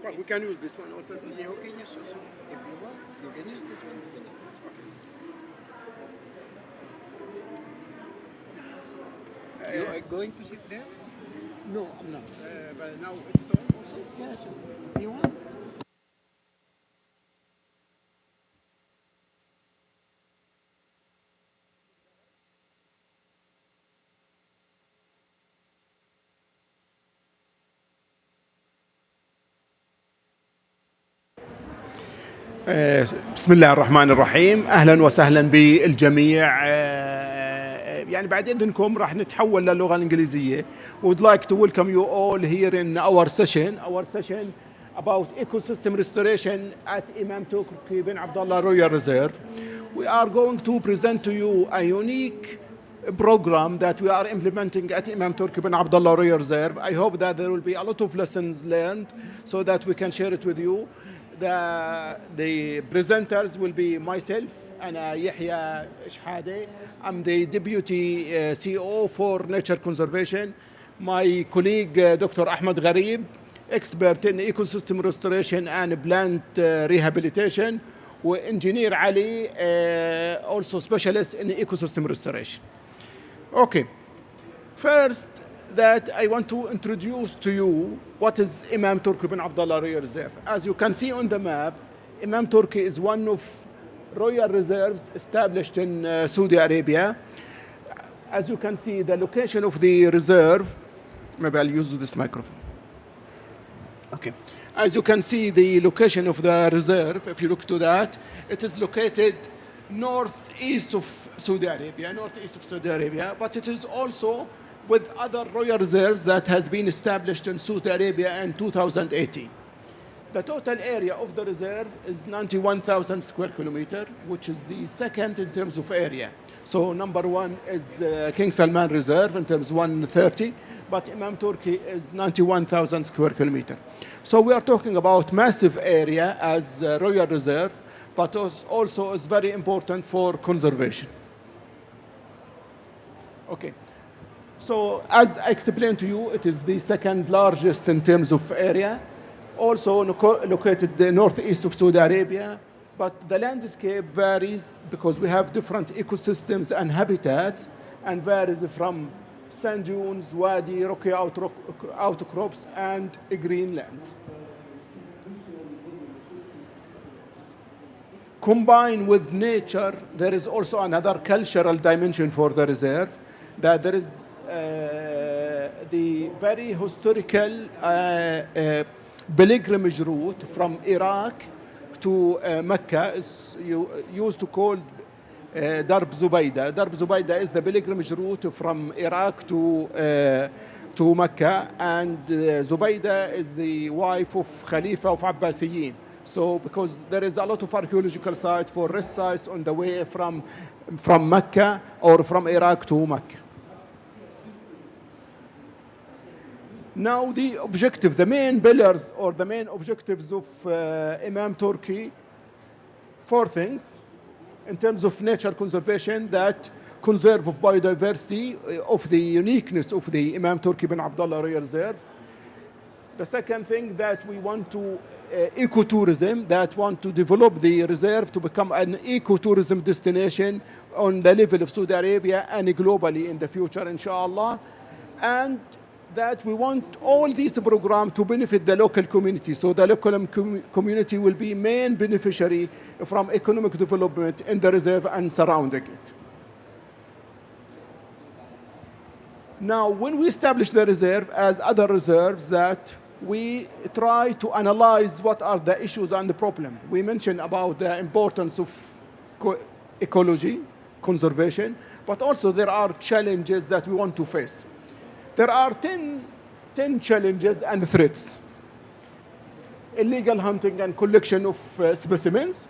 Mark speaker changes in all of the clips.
Speaker 1: Well, we can use this one also.
Speaker 2: Yeah, you can use also. If you want, you can use this one. You can use this one. You are going to sit there?
Speaker 1: No, I'm not. But now it is on also.
Speaker 2: Yes. You want?
Speaker 1: بسم الله الرحمن الرحيم. أهلا وسهلا بالجميع. يعني بعد إذنكم راح نتحول للغة الإنجليزية. We would like to welcome you all here in our session about ecosystem restoration at Imam Turki bin Abdullah Royal Reserve. We are going to present to you a unique program that we are implementing at Imam Turki bin Abdullah Royal Reserve. I hope that there will be a lot of lessons learned so that we can share it with you. The presenters will be myself, أنا يحيى شحادة. I'm the Deputy CEO for Nature Conservation. My colleague Dr. Ahmed Gharib, expert in ecosystem restoration and plant rehabilitation. Engineer Ali, also specialist in ecosystem restoration. Okay, first that I want to introduce to you what is Imam Turki bin Abdullah Royal Reserve. As you can see on the map, Imam Turki is one of royal reserves established in Saudi Arabia. As you can see, the location of the reserve, maybe I'll use this microphone. Okay. As you can see, the location of the reserve, if you look to that, it is located northeast of Saudi Arabia, but it is also with other royal reserves that has been established in Saudi Arabia in 2018. The total area of the reserve is 91,000 square kilometer, which is the second in terms of area. So number one is King Salman Reserve in terms of 130, but Imam Turki is 91,000 square kilometer. So we are talking about massive area as a royal reserve, but also is very important for conservation. Okay. So as I explained to you, it is the second largest in terms of area, also located the northeast of Saudi Arabia, but the landscape varies because we have different ecosystems and habitats and varies from sand dunes, wadi, rocky outcrops, and green lands. Combined with nature, there is also another cultural dimension for the reserve, that there is the very historical pilgrimage route from Iraq to Mecca is used to call Darb Zubaydah. Darb Zubaydah is the pilgrimage route from Iraq to Mecca, and Zubaydah is the wife of Khalifa of Abbasiyin. So because there is a lot of archaeological sites for rest sites on the way from Mecca or from Iraq to Mecca. Now the objective, the main pillars or the main objectives of Imam Turki, four things in terms of nature conservation: that conserve of biodiversity, of the uniqueness of the Imam Turki bin Abdullah Royal Reserve. The second thing, that we want to ecotourism, that want to develop the reserve to become an ecotourism destination on the level of Saudi Arabia and globally in the future, inshallah. And that we want all these programs to benefit the local community. So the local community will be main beneficiary from economic development in the reserve and surrounding it. Now, when we establish the reserve as other reserves, that we try to analyze what are the issues and the problem. We mentioned about the importance of ecology, conservation, but also there are challenges that we want to face. There are 10 challenges and threats: illegal hunting and collection of specimens,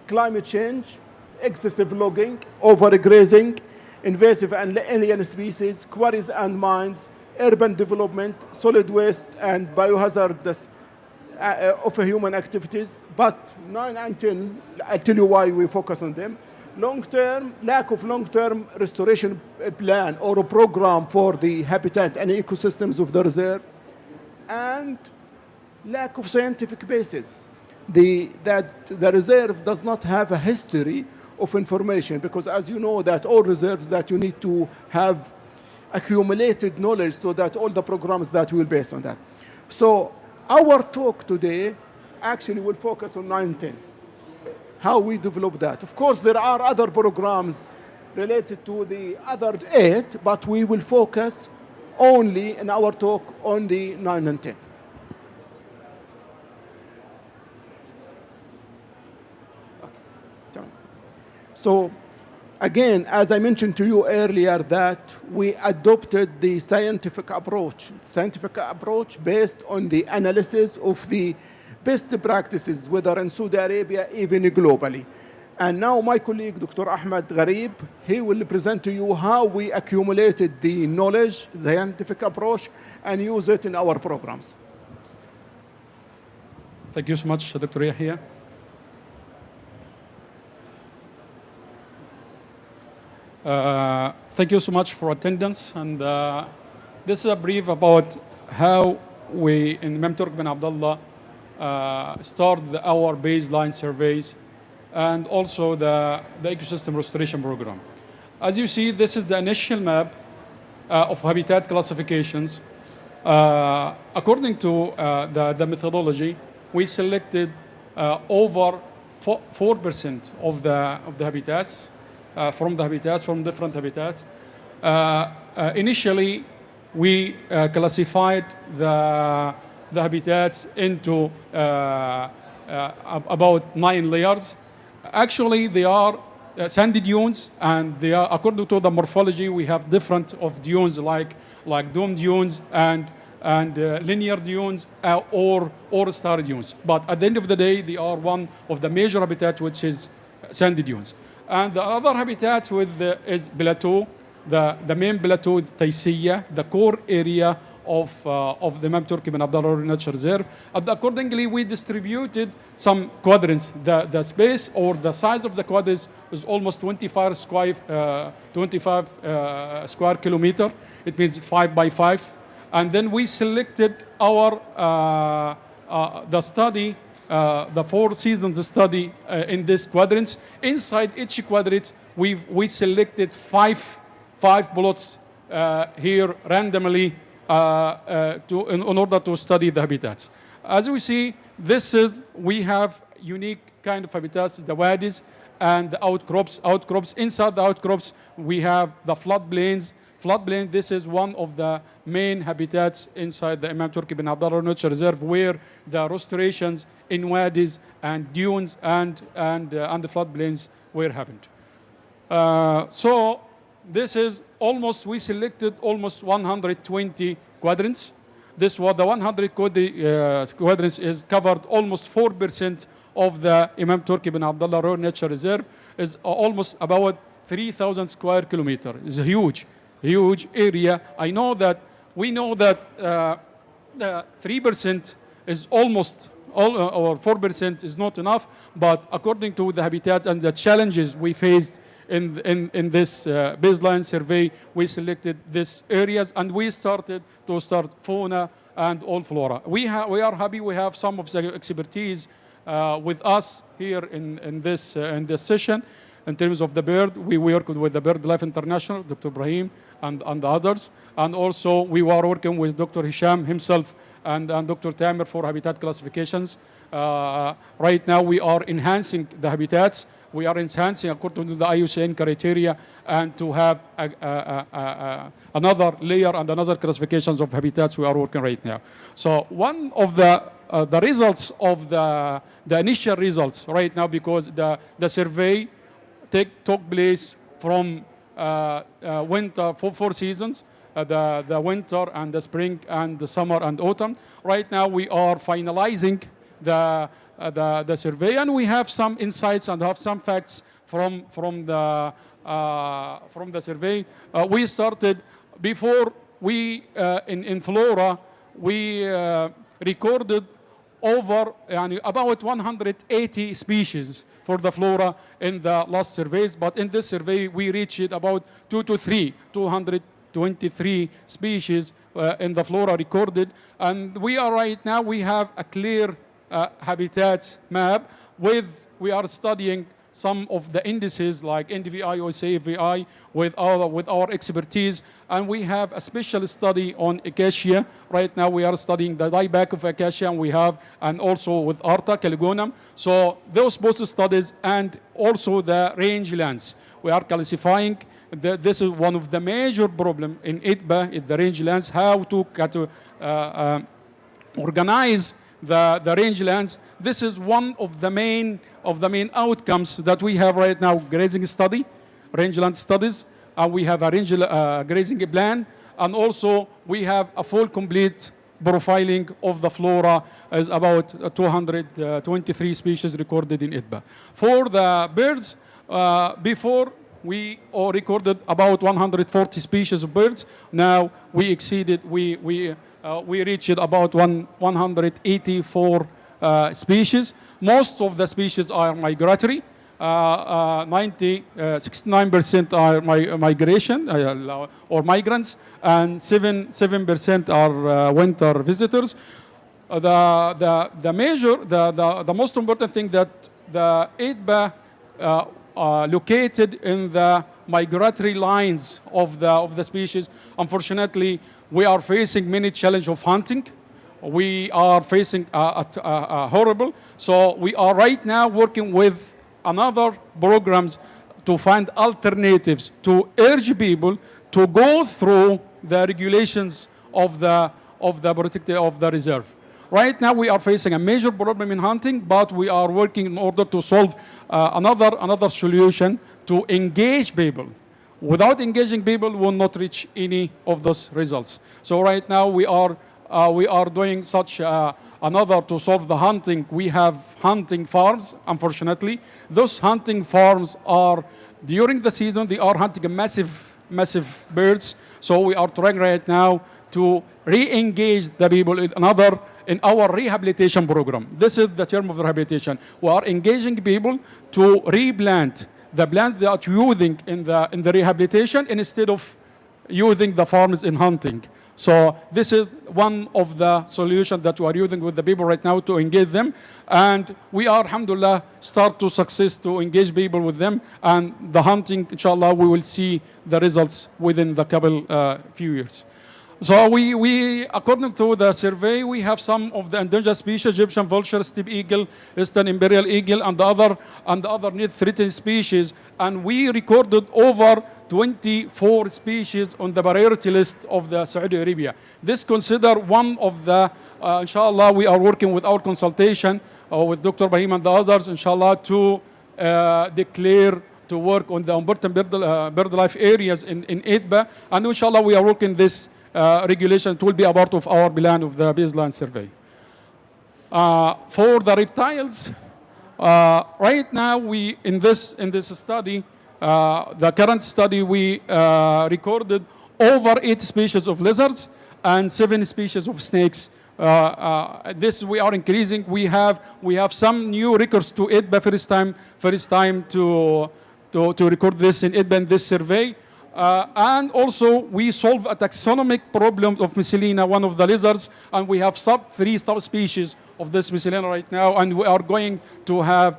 Speaker 1: climate change, excessive logging, overgrazing, invasive and alien species, quarries and mines, urban development, solid waste, and biohazardous of human activities. But 9 and 10, I'll tell you why we focus on them. Lack of long-term restoration plan or a program for the habitat and ecosystems of the reserve, and lack of scientific basis. That the reserve does not have a history of information, because as you know that all reserves that you need to have accumulated knowledge so that all the programs that will based on that. So our talk today actually will focus on 910, how we develop that. Of course, there are other programs related to the other 8, but we will focus only in our talk on the 9 and 10. So again, as I mentioned to you earlier, that we adopted the scientific approach based on the analysis of the best practices, whether in Saudi Arabia, even globally. And now my colleague, Dr. Ahmed Gharib, he will present to you how we accumulated the knowledge, the scientific approach, and use it in our programs.
Speaker 3: Thank you so much, Dr. Yahya. Thank you so much for attendance, and this is a brief about how we in Imam Turk bin Abdullah started our baseline surveys and also the ecosystem restoration program. As you see, this is the initial map of habitat classifications. According to the methodology, we selected over 4% of the habitats, from different habitats. Initially, we classified the habitats into about 9 layers. Actually, they are sandy dunes, and they are, according to the morphology, we have different of dunes like dome dunes and linear dunes or star dunes. But at the end of the day, they are one of the major habitats, which is sandy dunes. And the other habitats is plateau, the main plateau, Taysiyah, the core area of the Imam Turki bin Abdullah Nature Reserve. And accordingly, we distributed some quadrants. The space or the size of the quadrants is almost 25 square kilometer. It means 5 by 5. And then we selected our the study. The 4 seasons study in these quadrants. Inside each quadrant, we selected five plots here randomly in order to study the habitats. As we see, we have unique kind of habitats, the wadis and the outcrops. Inside the outcrops, we have the floodplains. This is one of the main habitats inside the Imam Turki bin Abdullah Nature Reserve, where the restorations in wadis and dunes and the floodplains were happened. So this is we selected almost 120 quadrants. This was the 100 quadrants is covered almost 4% of the Imam Turki bin Abdullah Nature Reserve, is almost about 3,000 square kilometers. It's a huge area. We know that the 3% is almost or 4% is not enough, but according to the habitat and the challenges we faced in this baseline survey, we selected these areas and we started fauna and all flora. We are happy we have some of the expertise with us here in this session. In terms of the bird, we worked with the BirdLife International, Dr. Ibrahim and others. And also we were working with Dr. Hisham himself and Dr. Tamer for habitat classifications. Right now we are enhancing the habitats. We are enhancing according to the IUCN criteria and to have another layer and another classifications of habitats we are working right now. So one of the results of the initial results right now, because the survey took place from winter for 4 seasons, the winter and the spring and the summer and autumn. Right now we are finalizing the survey, and we have some insights and have some facts from the survey. We started before we in flora we recorded over about 180 species for the flora in the last surveys, but in this survey we reached about 200 23 species in the flora recorded. And we are right now, we have a clear habitat map we are studying some of the indices like NDVI or CFVI with our expertise. And we have a special study on acacia. Right now we are studying the dieback of acacia, and also with Arta caligonum. So those both studies and also the rangelands. We are classifying, this is one of the major problem in ITBA, in the rangelands, how to organize the rangelands. This is one of the main outcomes that we have right now: grazing study, rangeland studies. We have a grazing plan, and also we have a full complete profiling of the flora, is about 223 species recorded in ITBA. For the birds, before we all recorded about 140 species of birds. Now we exceeded, we reached about 184 species. Most of the species are migratory. 69% are migration or migrants, and 7% are winter visitors. The most important thing that the ITBA located in the migratory lines of the species. Unfortunately, we are facing many challenges of hunting. We are facing a horrible. So we are right now working with another programs to find alternatives to urge people to go through the regulations of the reserve. Right now, we are facing a major problem in hunting, but we are working in order to solve another solution to engage people. Without engaging people, we will not reach any of those results. So right now, we are doing such another to solve the hunting. We have hunting farms, unfortunately. Those hunting farms are, during the season, they are hunting massive birds. So we are trying right now to re-engage the people in our rehabilitation program. This is the term of rehabilitation. We are engaging people to replant the plant that are using in the rehabilitation instead of using the farms in hunting. So this is one of the solutions that we are using with the people right now to engage them. And we are, alhamdulillah, start to success to engage people with them. And the hunting, inshallah, we will see the results within the few years. So we according to the survey, we have some of the endangered species: Egyptian vulture, steppe eagle, eastern imperial eagle, and the other near threatened species. And we recorded over 24 species on the priority list of the Saudi Arabia. This consider one of the, inshallah, we are working with our consultation with Dr. Brahim and the others, inshallah, to declare to work on the important bird life areas in ITBA. And inshallah, we are working this regulation. It will be a part of our plan of the baseline survey. For the reptiles, right now in this study, the current study, we recorded over 8 species of lizards and 7 species of snakes. This we are increasing. We have some new records to ITBA, first time to record this in ITBA in this survey. And also, we solve a taxonomic problem of Miscelina, one of the lizards, and we have 3 subspecies of this Miscelina right now, and we are going to have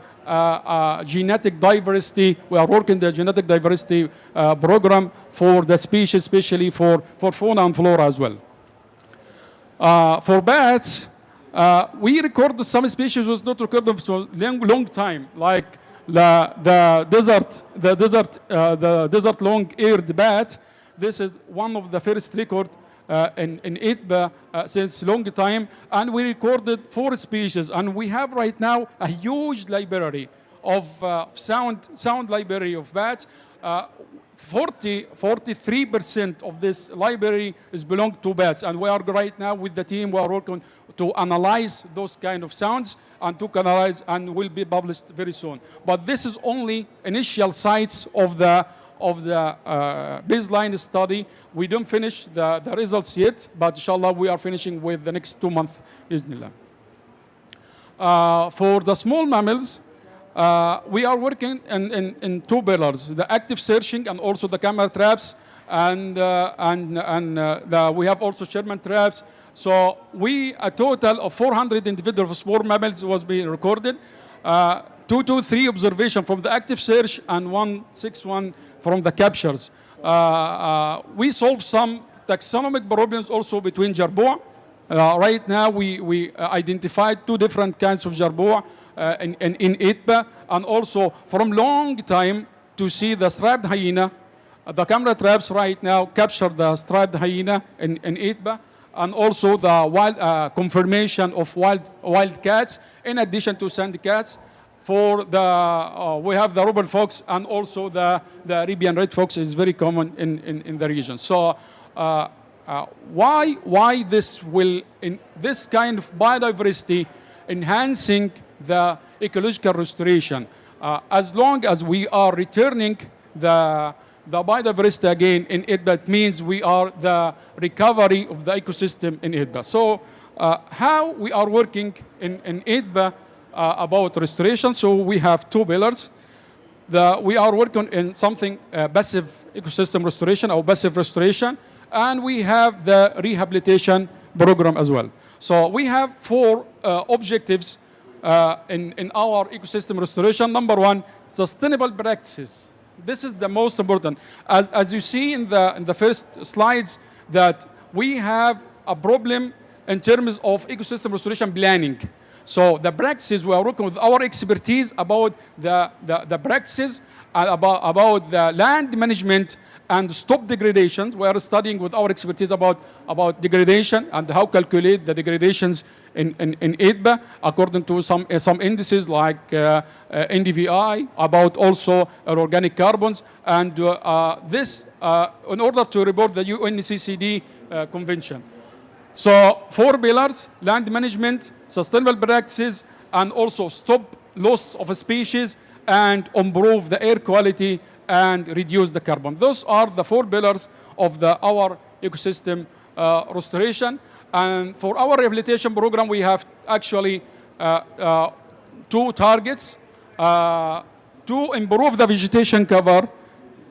Speaker 3: genetic diversity. We are working the genetic diversity program for the species, especially for fauna and flora as well. For bats, we recorded some species was not recorded for a long time, like the desert long-eared bat. This is one of the first record in ITBA since long time, and we recorded 4 species, and we have right now a huge library of sound library of bats. 43% of this library is belong to bats, and we are right now with the team, we are working to analyze those kind of sounds and to analyze, and will be published very soon. But this is only initial sites of the baseline study. We don't finish the results yet, but inshallah we are finishing with the next 2 months, bismillah. For the small mammals, We are working in two pillars: the active searching and also the camera traps, and we have also Sherman traps. So a total of 400 individual spore mammals was being recorded. 223 observation from the active search and 161 from the captures. We solved some taxonomic problems also between jerboa. Right now we identified two different kinds of jerboa in ITBA, and also from long time to see the striped hyena. The camera traps right now capture the striped hyena in ITBA, and also the wild confirmation of wild cats, in addition to sand cats. For the we have the robber fox, and also the Arabian red fox is very common in the region. So why this will, in this kind of biodiversity enhancing the ecological restoration, as long as we are returning the biodiversity again in ITBA, it means we are the recovery of the ecosystem in ITBA. So how we are working in ITBA about restoration? So we have two pillars. We are working in something passive ecosystem restoration or passive restoration, and we have the rehabilitation program as well. So we have four objectives in our ecosystem restoration. Number one, sustainable practices. This is the most important. As you see in the first slides, that we have a problem in terms of ecosystem restoration planning. So the practices, we are working with our expertise about the practices, about the land management and stop degradations. We are studying with our expertise about degradation and how calculate the degradations in ITBA according to some indices like NDVI, about also organic carbons, and this in order to report the UNCCD convention. So four pillars: land management, sustainable practices, and also stop loss of a species, and improve the air quality and reduce the carbon. Those are the four pillars of our ecosystem restoration. And for our rehabilitation program, we have actually two targets: to improve the vegetation cover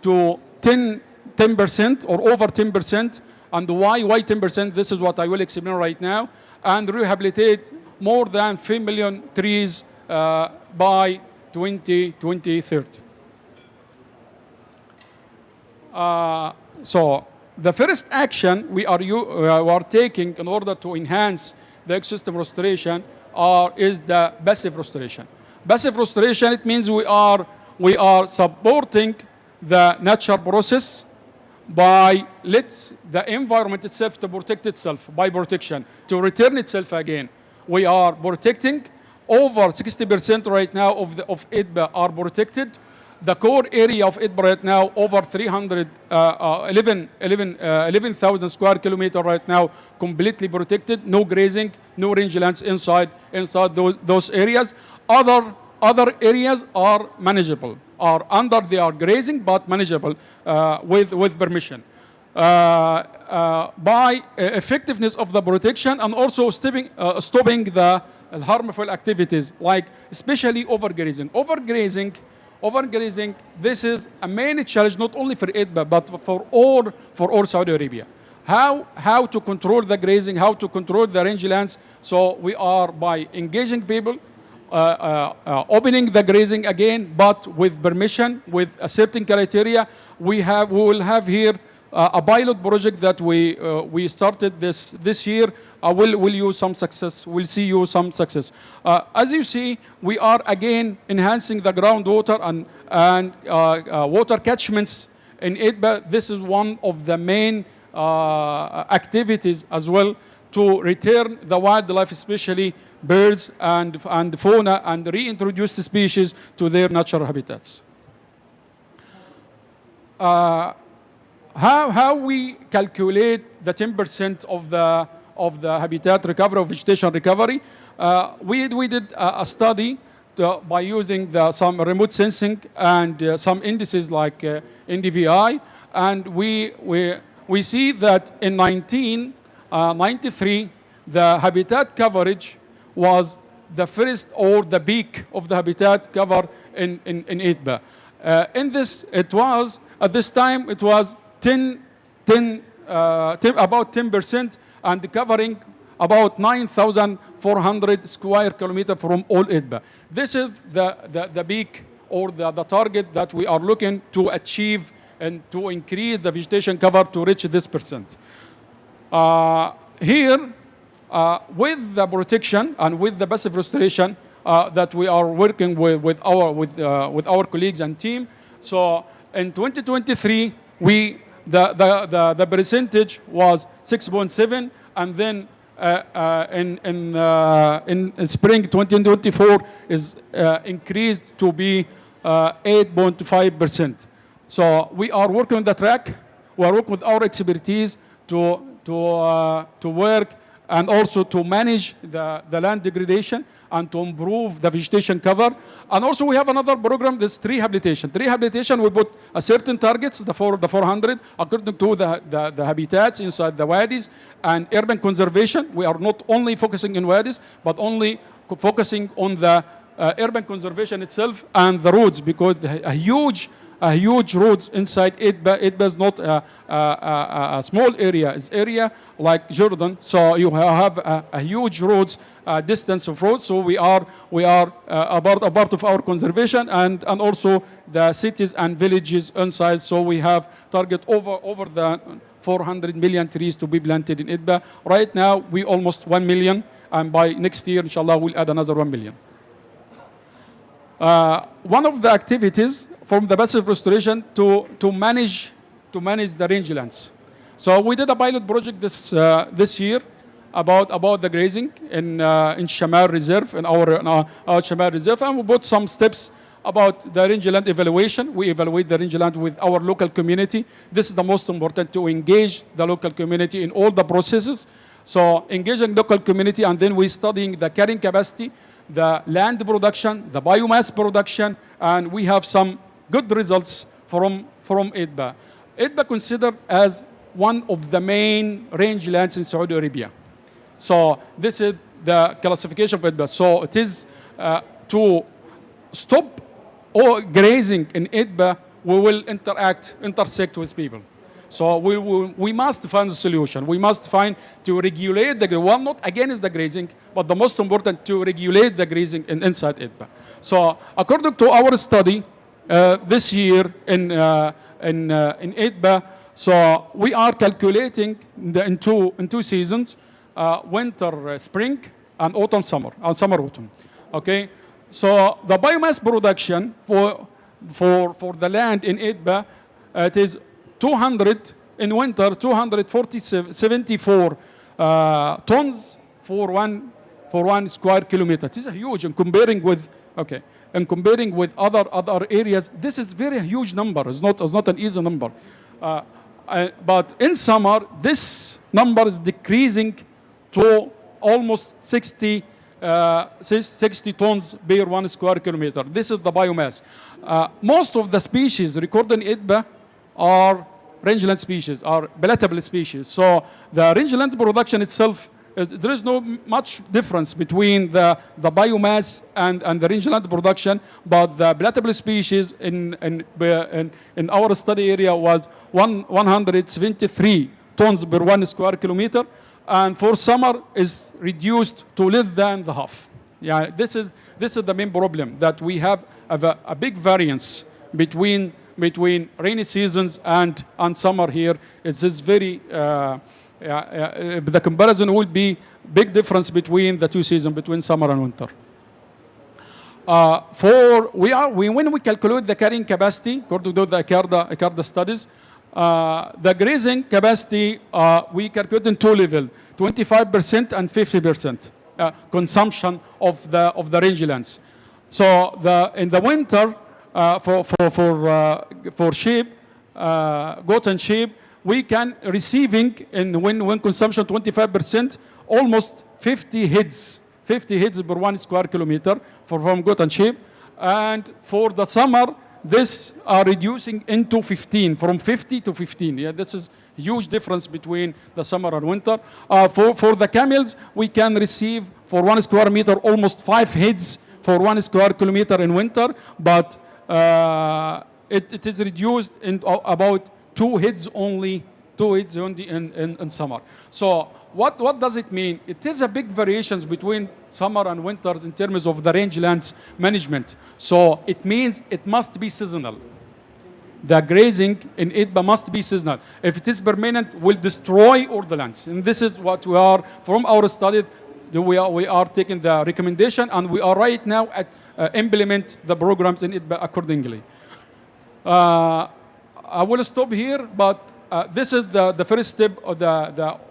Speaker 3: to 10% or over 10%. And why 10%? This is what I will explain right now. And rehabilitate more than 3 million trees by 2030. So the first action we are taking in order to enhance the ecosystem restoration is the passive restoration. Passive restoration, it means we are supporting the natural process by let the environment itself to protect itself, by protection, to return itself again. We are protecting over 60% right now of ITBA are protected. The core area of ITBA right now over 11,000 square kilometers right now, completely protected. No grazing, no rangelands inside those areas. Other areas are manageable, they are grazing but manageable with permission. By effectiveness of the protection, and also stopping the harmful activities, like especially overgrazing. Overgrazing, this is a main challenge not only for ITBA but for all Saudi Arabia. How to control the grazing, how to control the rangelands. So we are, by engaging people, opening the grazing again, but with permission, with a certain criteria. We will have here a pilot project that we started this year. Will use some success. We'll see you some success. As you see, we are again enhancing the groundwater and water catchments in ITBA. This is one of the main activities as well, to return the wildlife, especially birds and fauna, and reintroduce the species to their natural habitats. How we calculate the 10% of the habitat recovery, of vegetation recovery? We did a study by using some remote sensing and some indices like NDVI, and we see that in 1993 the habitat coverage was the first, or the peak of the habitat cover in ITBA. In this, it was, at this time, it was 10 about 10% and covering about 9,400 square kilometer from all ITBA. This is the peak or the target that we are looking to achieve and to increase the vegetation cover to reach this percent. Here, with the protection and with the passive restoration that we are working with our colleagues and team. So in 2023, the percentage was 6.7, and then in spring 2024 is increased to be 8.5%. So we are working on the track. We are working with our expertise to work and also to manage the land degradation and to improve the vegetation cover. And also we have another program, this tree rehabilitation. Tree rehabilitation, we put a certain targets, the 400, according to the habitats inside the wadis. And urban conservation, we are not only focusing in wadis, but only focusing on the urban conservation itself and the roads, because a huge roads inside ITBA. ITBA is not a small area. It's area like Jordan. So you have a huge roads, distance of roads. So we are a part of our conservation and also the cities and villages inside. So we have target over the 400 million trees to be planted in ITBA. Right now, we almost 1 million. And by next year, inshallah, we'll add another 1 million. One of the activities from the passive restoration to manage the rangelands. So we did a pilot project this year about the grazing in Shamar Reserve, in our Shamar Reserve, and we put some steps about the rangeland evaluation. We evaluate the rangeland with our local community. This is the most important, to engage the local community in all the processes. So engaging local community, and then we're studying the carrying capacity, the land production, the biomass production, and we have some good results from ITBA. ITBA considered as one of the main rangelands in Saudi Arabia. So this is the classification of ITBA. So it is to stop all grazing in ITBA, we will intersect with people. So we must find a solution. We must find to regulate the grazing. Well, not against the grazing, but the most important, to regulate the grazing inside ITBA. So according to our study this year in ITBA, so we are calculating in two seasons, winter, spring, and autumn, summer, and summer, autumn. Okay, so the biomass production for the land in ITBA, it is 200 in winter, 274 tons for one square kilometer. This is huge. And comparing with other areas, this is very huge number. It's not an easy number. But in summer, this number is decreasing to almost 60 tons per 1 square kilometer. This is the biomass. Most of the species recorded in ITBA are rangeland species, are palatable species. So the rangeland production itself, there is no much difference between the biomass and the rangeland production, but the palatable species in our study area was 173 tons per 1 square kilometer, and for summer is reduced to less than the half. Yeah, this is the main problem, that we have a big variance between rainy seasons and summer here. It's this very the comparison will be big difference between the two seasons, between summer and winter. When we calculate the carrying capacity, according to the ICARDA studies, the grazing capacity we calculate in two levels, 25% and 50% consumption of the rangelands. So in the winter, for sheep, goat and sheep, we can receiving when consumption 25%, almost 50 heads per 1 square kilometer from goat and sheep. And for the summer, this are reducing into 15, from 50 to 15. Yeah, this is huge difference between the summer and winter. For the camels, we can receive for 1 square meter almost 5 heads for 1 square kilometer in winter, but it is reduced in about 2 heads only, 2 heads only in summer. So what does it mean? It is a big variations between summer and winter in terms of the rangelands management. So it means it must be seasonal. The grazing in IDBA must be seasonal. If it is permanent, will destroy all the lands. And this is what we are, from our study, we are taking the recommendation, and we are right now at implement the programs in IDBA accordingly. I will stop here, but this is the first step of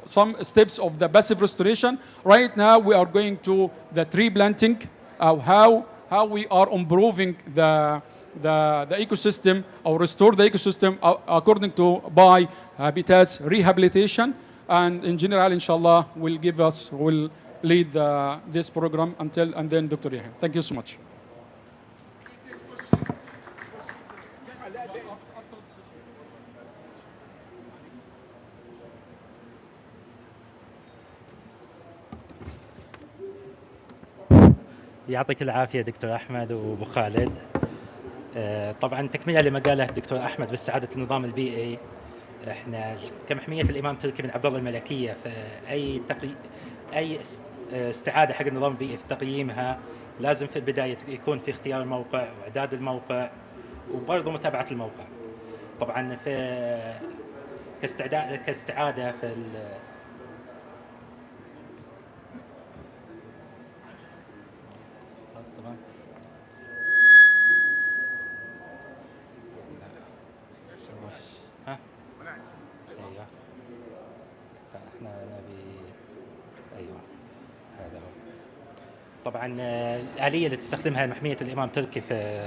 Speaker 3: some steps of the passive restoration. Right now, we are going to the tree planting, how we are improving the ecosystem or restore the ecosystem according to by habitats rehabilitation, and in general, inshallah, will lead this program and then Dr. Yahya. Thank you so much.
Speaker 4: يعطيك العافية دكتور أحمد وأبو خالد. طبعا تكملة لما قاله الدكتور أحمد باستعادة النظام البيئي، احنا كمحمية الإمام تركي بن عبد الله الملكية، فأي أي استعادة حق النظام البيئي في تقييمها لازم في البداية يكون في اختيار الموقع وإعداد الموقع وبرضه متابعة الموقع. طبعا في كاستعادة في ايوه احنا نبي ايوه هذا هو. طبعا الآلية اللي تستخدمها محمية الإمام تركي في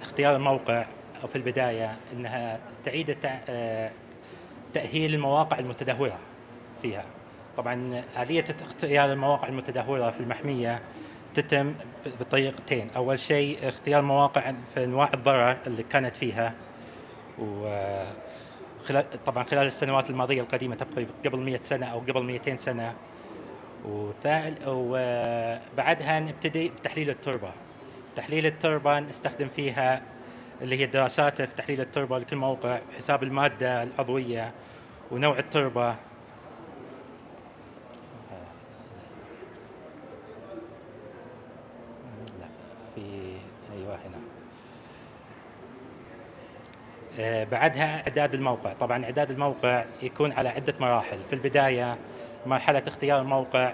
Speaker 4: اختيار الموقع او في البداية انها تعيد تأهيل المواقع المتدهورة فيها. طبعا آلية اختيار المواقع المتدهورة في المحمية تتم بطريقتين. اول شيء اختيار مواقع في انواع الضرر اللي كانت فيها، طبعا خلال السنوات الماضية القديمة تبقى قبل 100 سنة أو قبل 200 سنة. وبعدها نبتدي بتحليل التربة. تحليل التربة نستخدم فيها اللي هي الدراسات في تحليل التربة لكل موقع، حساب المادة العضوية ونوع التربة. لا في أيوة هنا. بعدها إعداد الموقع. طبعا إعداد الموقع يكون على عدة مراحل. في البداية مرحلة اختيار الموقع،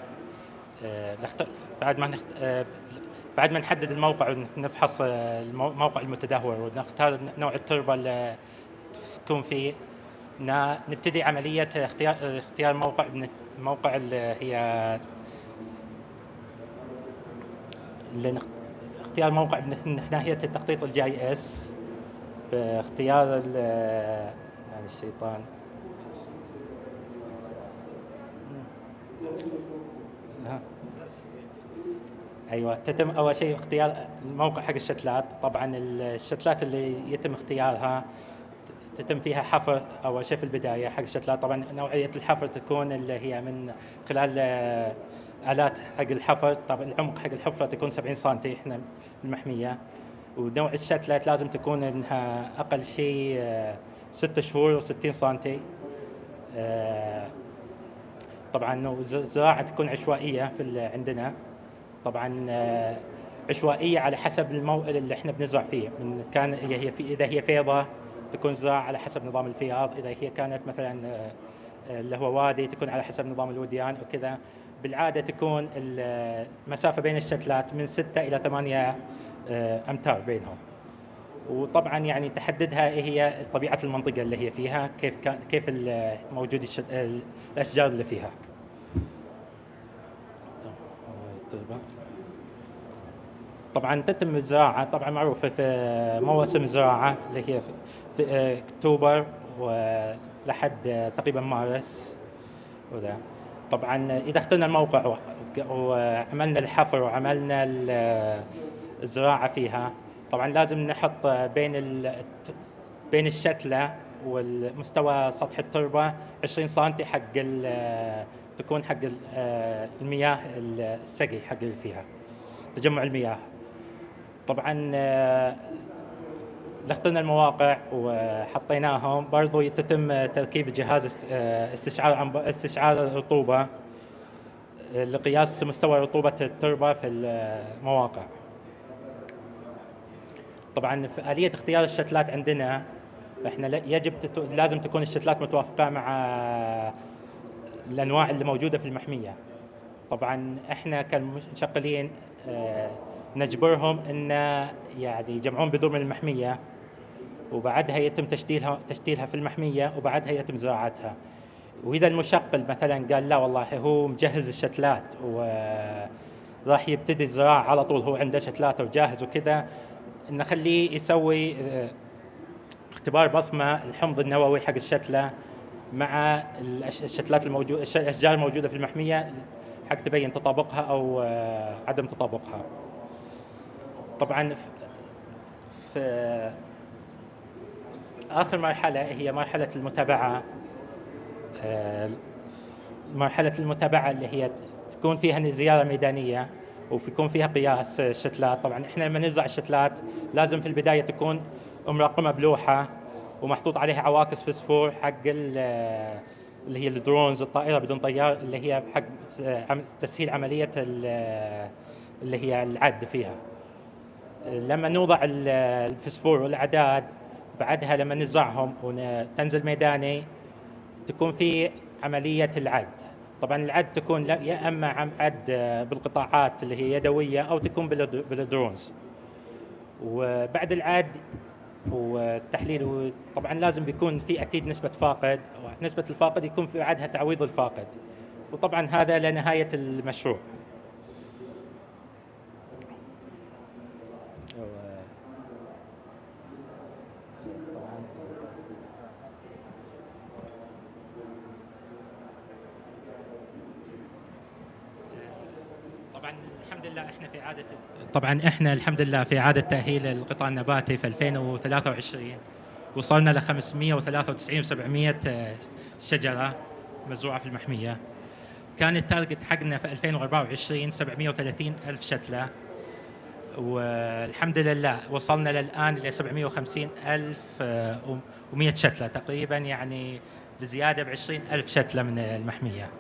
Speaker 4: بعد ما نحدد الموقع ونفحص الموقع المتدهور ونختار نوع التربة اللي تكون فيه، نبتدي عملية اختيار الموقع اللي هي اختيار موقع من ناحية التخطيط الجي اس باختيار يعني الشيطان ايوه. تتم اول شيء اختيار الموقع حق الشتلات. طبعا الشتلات اللي يتم اختيارها تتم فيها حفر اول شيء في البدايه حق الشتلات. طبعا نوعيه الحفر تكون اللي هي من خلال آلات حق الحفر. طبعا العمق حق الحفره تكون 70 سم احنا بالمحميه. ونوع الشتلات لازم تكون انها اقل شيء 6 شهور و60 سم. طبعا الزراعه تكون عشوائيه عندنا. طبعا عشوائيه على حسب الموئل اللي احنا بنزرع فيه. من كان اذا هي فيضه تكون زراعه على حسب نظام الفياض. اذا هي كانت مثلا اللي هو وادي تكون على حسب نظام الوديان وكذا. بالعاده تكون المسافه بين الشتلات من 6 الى 8 امتار بينهم. وطبعا يعني تحددها هي طبيعه المنطقه اللي هي فيها، كيف موجود الاشجار اللي فيها. طبعا تتم الزراعه طبعا معروفه في مواسم الزراعه اللي هي في اكتوبر ولحد تقريبا مارس وذا. طبعا اذا اخترنا الموقع وعملنا الحفر وعملنا الزراعه فيها، طبعا لازم نحط بين الشتله والمستوى سطح التربه 20 سم تكون حق المياه السقي حق اللي فيها. تجمع المياه. طبعا لخطنا المواقع وحطيناهم، برضو يتم تركيب جهاز استشعار الرطوبة لقياس مستوى رطوبة التربة في المواقع. طبعا في آلية اختيار الشتلات عندنا احنا لازم تكون الشتلات متوافقة مع الأنواع اللي موجودة في المحمية. طبعا احنا كمشغلين نجبرهم ان يعني يجمعون بذور من المحمية، وبعدها يتم تشتيلها في المحمية، وبعدها يتم زراعتها. وإذا المشغل مثلا قال لا والله هو مجهز الشتلات وراح يبتدي الزراعة على طول، هو عنده شتلات وجاهز وكذا، نخليه يسوي اختبار بصمة الحمض النووي حق الشتلة مع الشتلات الموجودة، الأشجار الموجودة في المحمية، حق تبين تطابقها أو عدم تطابقها. طبعا في آخر مرحلة هي مرحلة المتابعة. مرحلة المتابعة اللي هي تكون فيها زيارة ميدانية ويكون فيها قياس الشتلات. طبعا احنا لما نزرع الشتلات لازم في البداية تكون مرقمة بلوحة ومحطوط عليها عواكس فسفور حق اللي هي الدرونز، الطائرة بدون طيار، اللي هي حق تسهيل عملية اللي هي العد فيها. لما نوضع الفسفور والأعداد، بعدها لما نزرعهم وتنزل ميداني تكون في عملية العد. طبعا العد تكون يا اما عد بالقطاعات اللي هي يدويه او تكون بالدرونز. وبعد العد والتحليل طبعا لازم بيكون في اكيد نسبه فاقد، ونسبه الفاقد يكون في بعدها تعويض الفاقد، وطبعا هذا لنهايه المشروع. طبعا احنا الحمد لله في اعاده تاهيل القطاع النباتي في 2023 وصلنا ل 593 و700 شجره مزروعه في المحميه. كان التارجت حقنا في 2024 730 الف شتله، والحمد لله وصلنا للان ل 750 الف و100 شتله تقريبا، يعني بزياده ب 20 الف شتله من المحميه.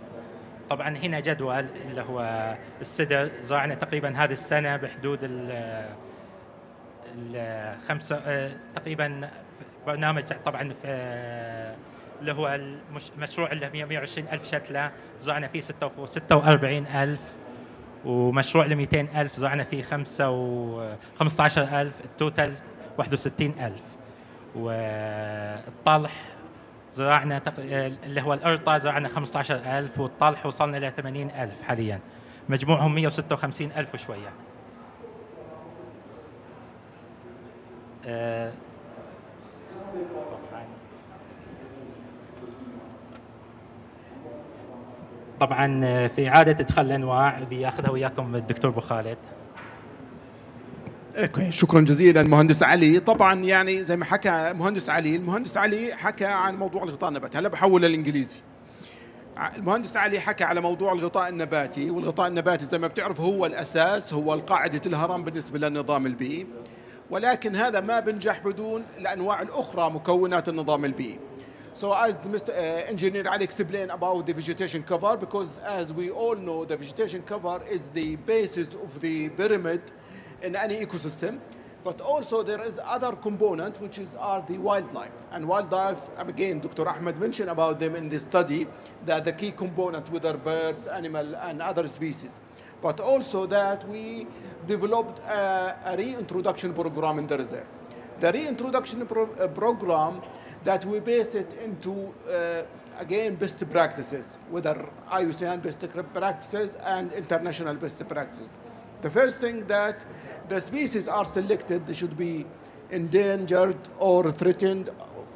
Speaker 4: طبعا هنا جدول اللي هو السدر، زرعنا تقريبا هذه السنه بحدود الخمسه تقريبا. برنامج طبعا في اللي هو المشروع اللي 120 الف شتله زرعنا فيه 46 الف، ومشروع ل 200 الف زرعنا فيه 15 الف، التوتال 61 الف. والطلح زرعنا اللي هو الأرطة زرعنا 15,000، والطلح وصلنا إلى 80,000 حاليا، مجموعهم 156,000 وشوية. طبعا في إعادة إدخال الأنواع بياخذها وياكم الدكتور أبو خالد.
Speaker 1: شكرا جزيلا مهندس علي. طبعا يعني زي ما حكى المهندس علي حكى عن موضوع الغطاء النباتي. هلا بحول للانجليزي. المهندس علي حكى على موضوع الغطاء النباتي، والغطاء النباتي زي ما بتعرف هو الاساس، هو القاعده الهرم بالنسبه للنظام البيئي، ولكن هذا ما بنجح بدون الانواع الاخرى مكونات النظام البيئي. So as Mr. Engineer Ali explained about the vegetation cover, because as we all know, the vegetation cover is the basis of the pyramid in any ecosystem, but also there is other component which are the wildlife. And wildlife, again, Dr. Ahmed mentioned about them in the study, that the key component, whether birds, animal, and other species. But also that we developed a reintroduction program in the reserve. The reintroduction program that we based it into, again, best practices, whether IUCN best practices and international best practices. The first thing that the species are selected, they should be endangered or threatened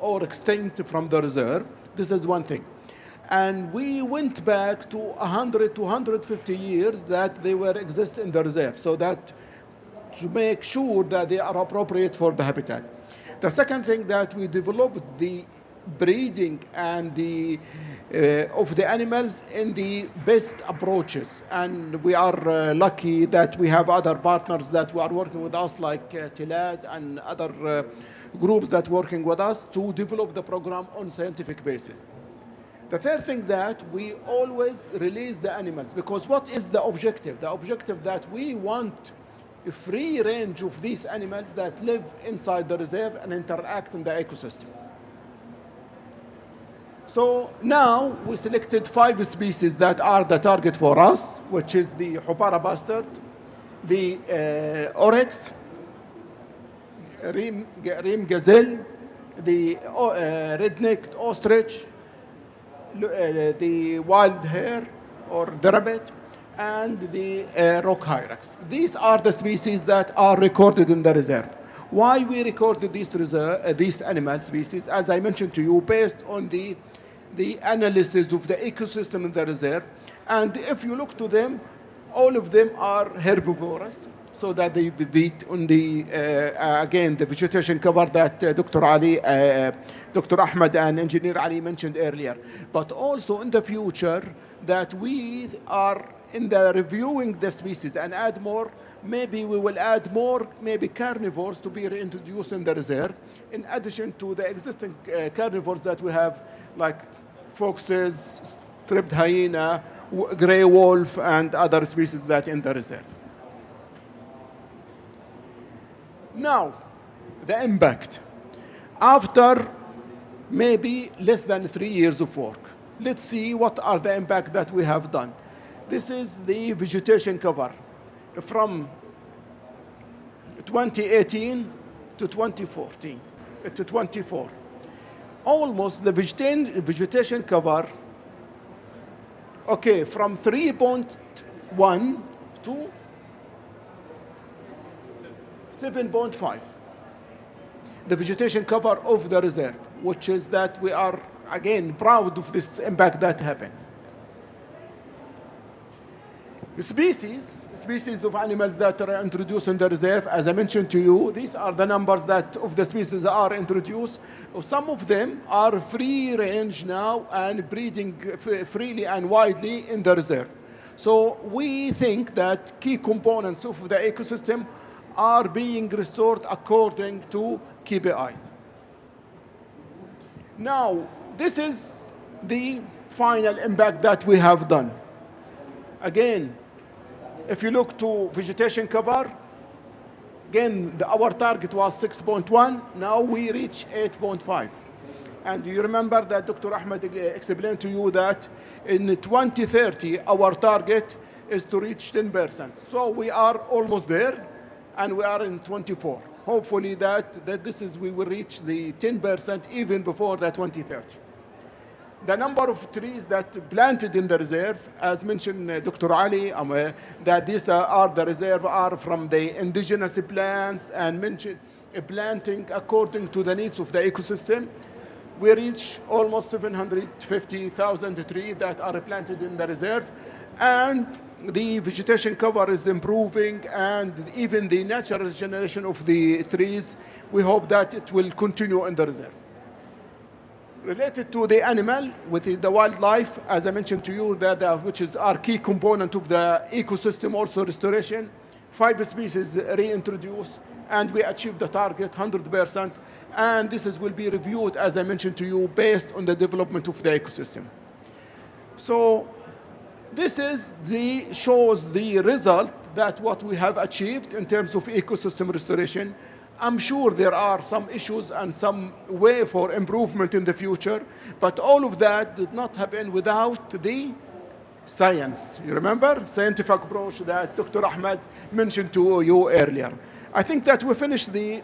Speaker 1: or extinct from the reserve. This is one thing. And we went back to 100 to 150 years that they were exist in the reserve, so that to make sure that they are appropriate for the habitat. The second thing that we developed the breeding and the of the animals in the best approaches. And we are lucky that we have other partners that are working with us, like TILAD and other groups that working with us to develop the program on scientific basis. The third thing that we always release the animals, because what is the objective? The objective that we want a free range of these animals that live inside the reserve and interact in the ecosystem. So now we selected 5 species that are the target for us, which is the Hupara bastard, the oryx, reem gazelle, the red-necked ostrich, the wild hare or the rabbit, and the rock hyrax. These are the species that are recorded in the reserve. Why we recorded these animal species, as I mentioned to you, based on the analysis of the ecosystem in the reserve. And if you look to them, all of them are herbivorous, so that they eat on the, again, the vegetation cover that Dr. Ali, Dr. Ahmed and Engineer Ali mentioned earlier. But also in the future, that we are in the reviewing the species and add more. Maybe we will add more, maybe carnivores to be reintroduced in the reserve, in addition to the existing carnivores that we have, like foxes, striped hyena, gray wolf, and other species that in the reserve. Now, the impact. After maybe less than 3 years of work, let's see what are the impact that we have done. This is the vegetation cover from 2018 to 2014 to 24. Almost the vegetation cover, okay, from 3.1 to 7.5. The vegetation cover of the reserve, which is that we are, again, proud of this impact that happened. The species of animals that are introduced in the reserve, as I mentioned to you, these are the numbers that of the species are introduced. Some of them are free range now and breeding freely and widely in the reserve. So we think that key components of the ecosystem are being restored according to KPIs. Now, this is the final impact that we have done. Again, if you look to vegetation cover, again, our target was 6.1, now we reach 8.5. And you remember that Dr. Ahmed explained to you that in 2030, our target is to reach 10%. So we are almost there, and we are in 24. Hopefully we will reach the 10% even before the 2030. The number of trees that planted in the reserve, as mentioned Dr. Ali, that these are the reserve are from the indigenous plants and mentioned planting according to the needs of the ecosystem. We reach almost 750,000 trees that are planted in the reserve, and the vegetation cover is improving, and even the natural regeneration of the trees, we hope that it will continue in the reserve. Related to the animal, with the wildlife, as I mentioned to you, which is our key component of the ecosystem, also restoration, 5 species reintroduced, and we achieved the target 100%. And this will be reviewed, as I mentioned to you, based on the development of the ecosystem. So this shows the result that what we have achieved in terms of ecosystem restoration. I'm sure there are some issues and some way for improvement in the future, but all of that did not happen without the science. You remember? Scientific approach that Dr. Ahmed mentioned to you earlier. I think that we finished the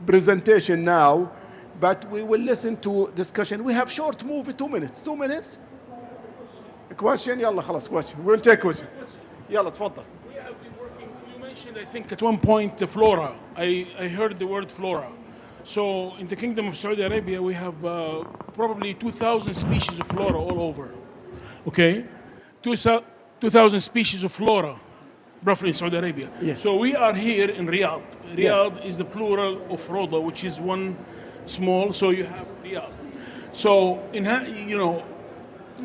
Speaker 1: presentation now, but we will listen to discussion. We have short movie, 2 minutes. 2 minutes? A question? Yalla, khalas, question. We'll take question. Yalla, tfaddal.
Speaker 5: We have been working, you mentioned, I think, at one point, the flora. I heard the word flora. So in the Kingdom of Saudi Arabia, we have probably 2,000 species of flora all over. Okay? 2,000 species of flora, roughly in Saudi Arabia.
Speaker 1: Yes.
Speaker 5: So we are here in Riyadh. Riyadh is the plural of Roda, which is one small, so you have Riyadh. So,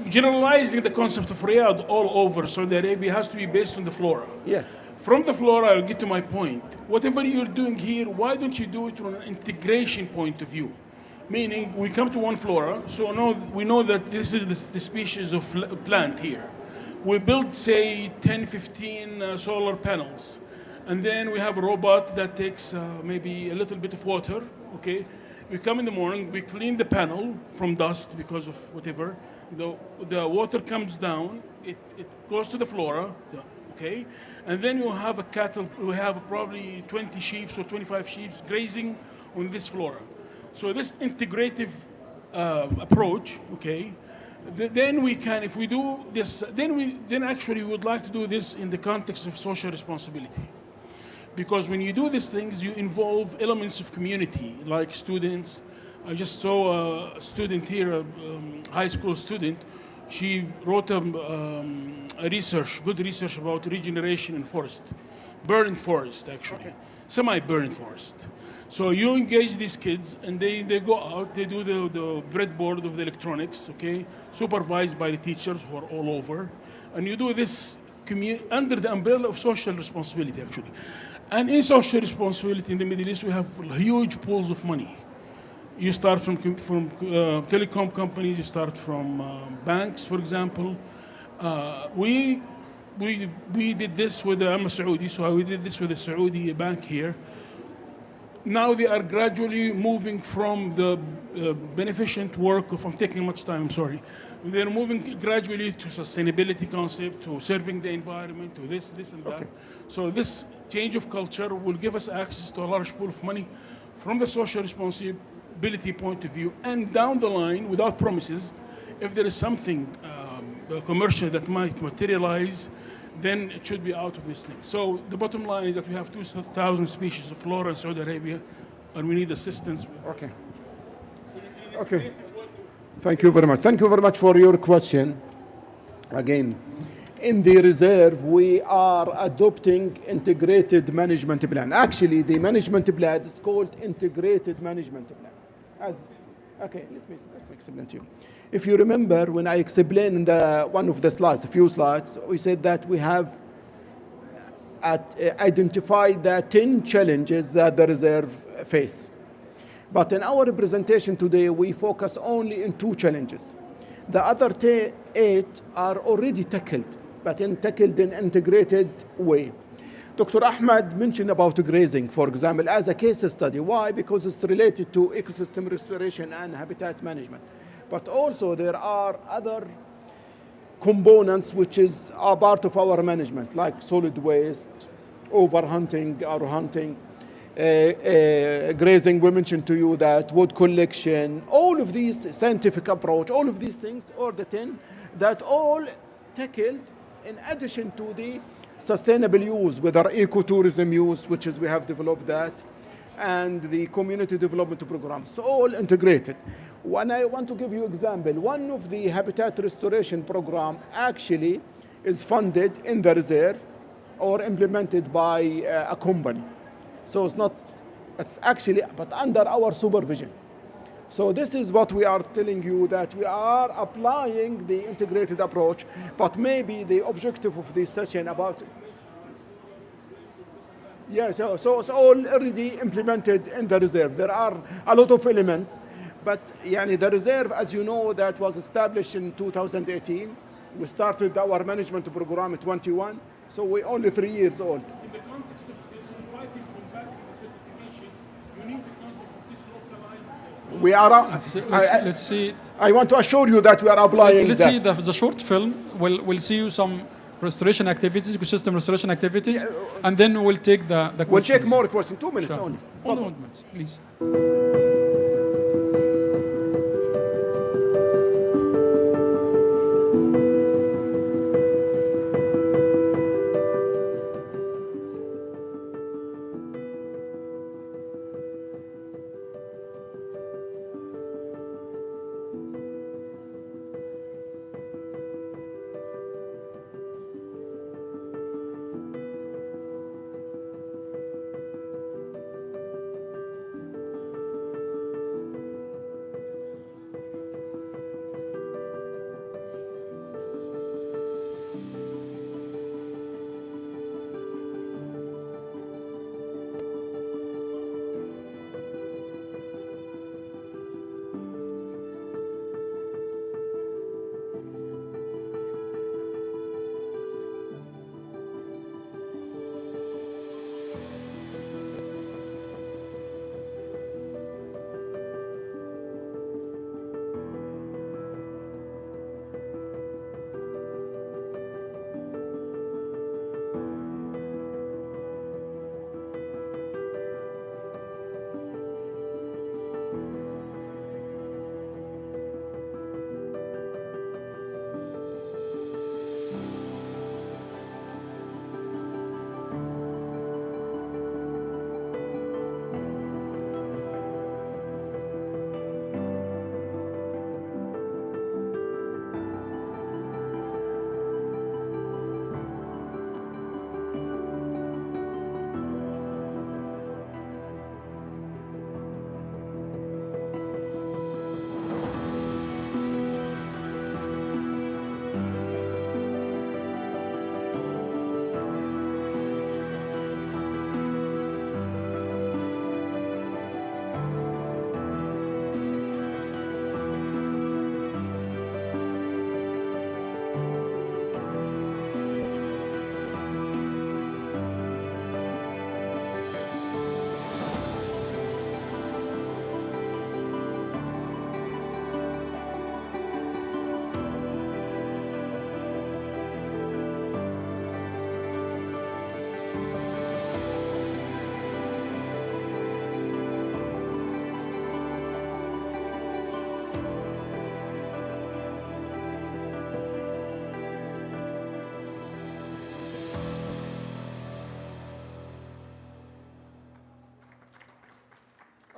Speaker 5: generalizing the concept of Riyadh all over Saudi Arabia has to be based on the flora.
Speaker 1: Yes.
Speaker 5: From the flora, I'll get to my point. Whatever you're doing here, why don't you do it from an integration point of view? Meaning, we come to one flora, so now we know that this is the species of plant here. We build, say, 10, 15 solar panels. And then we have a robot that takes maybe a little bit of water, okay? We come in the morning, we clean the panel from dust because of whatever. The water comes down, it goes to the flora, okay? And then you have a cattle, we have probably 20 sheep or 25 sheep grazing on this flora. So this integrative approach, okay, then we can, if we do this, then actually we would like to do this in the context of social responsibility. Because when you do these things, you involve elements of community, like students. I just saw a student here, a high school student. She wrote a good research about regeneration in forest, burned forest actually, semi-burned forest. So you engage these kids, and they go out, they do the breadboard of the electronics, okay, supervised by the teachers who are all over, and you do this under the umbrella of social responsibility actually. And in social responsibility in the Middle East, we have huge pools of money. You start from telecom companies, you start from banks, for example. We did this with I'm a Saudi, so we did this with a Saudi bank here. Now they are gradually moving from the beneficent work of, I'm taking much time, I'm sorry. They're moving gradually to sustainability concept, to serving the environment, to this and that.
Speaker 1: Okay.
Speaker 5: So this change of culture will give us access to a large pool of money from the social responsibility point of view. And down the line, without promises, if there is something commercial that might materialize, then it should be out of this thing. So the bottom line is that we have 2,000 species of flora in Saudi Arabia, and we need assistance.
Speaker 1: Okay. Okay. Thank you very much. Thank you very much for your question. Again, in the reserve, we are adopting integrated management plan. Actually, the management plan is called integrated management plan. Okay, let me explain to you. If you remember, when I explained in one of the slides, a few slides, we said that we have identified the 10 challenges that the reserve face. But in our presentation today, we focus only on 2 challenges. The other 8 are already tackled, but tackled in an integrated way. Dr. Ahmed mentioned about grazing, for example, as a case study. Why? Because it's related to ecosystem restoration and habitat management. But also there are other components which are part of our management, like solid waste, overhunting or hunting, grazing. We mentioned to you that wood collection, all of these scientific approach, all of these things, or the 10, that all tackled in addition to the sustainable use, whether ecotourism use, which is we have developed that, and the community development programs, so all integrated. When I want to give you example, one of the habitat restoration program actually is funded in the reserve or implemented by a company. So it's actually, but under our supervision. So this is what we are telling you, that we are applying the integrated approach, but maybe the objective of this session about, yeah, so it's all already implemented in the reserve. There are a lot of elements, but the reserve, as you know, that was established in 2018. We started our management program at 21, so we're only 3 years old.
Speaker 5: In the context of fighting combating the certification, you need the concept of deslocalized.
Speaker 1: We are.
Speaker 3: Let's see it.
Speaker 1: I want to assure you that we are applying
Speaker 3: Let's
Speaker 1: that.
Speaker 3: see the short film. We'll see you some restoration activities, ecosystem restoration activities, and then we'll take the questions.
Speaker 1: We'll take more questions. 2 minutes
Speaker 3: Sure.
Speaker 1: only.
Speaker 3: Only 1 minute, please.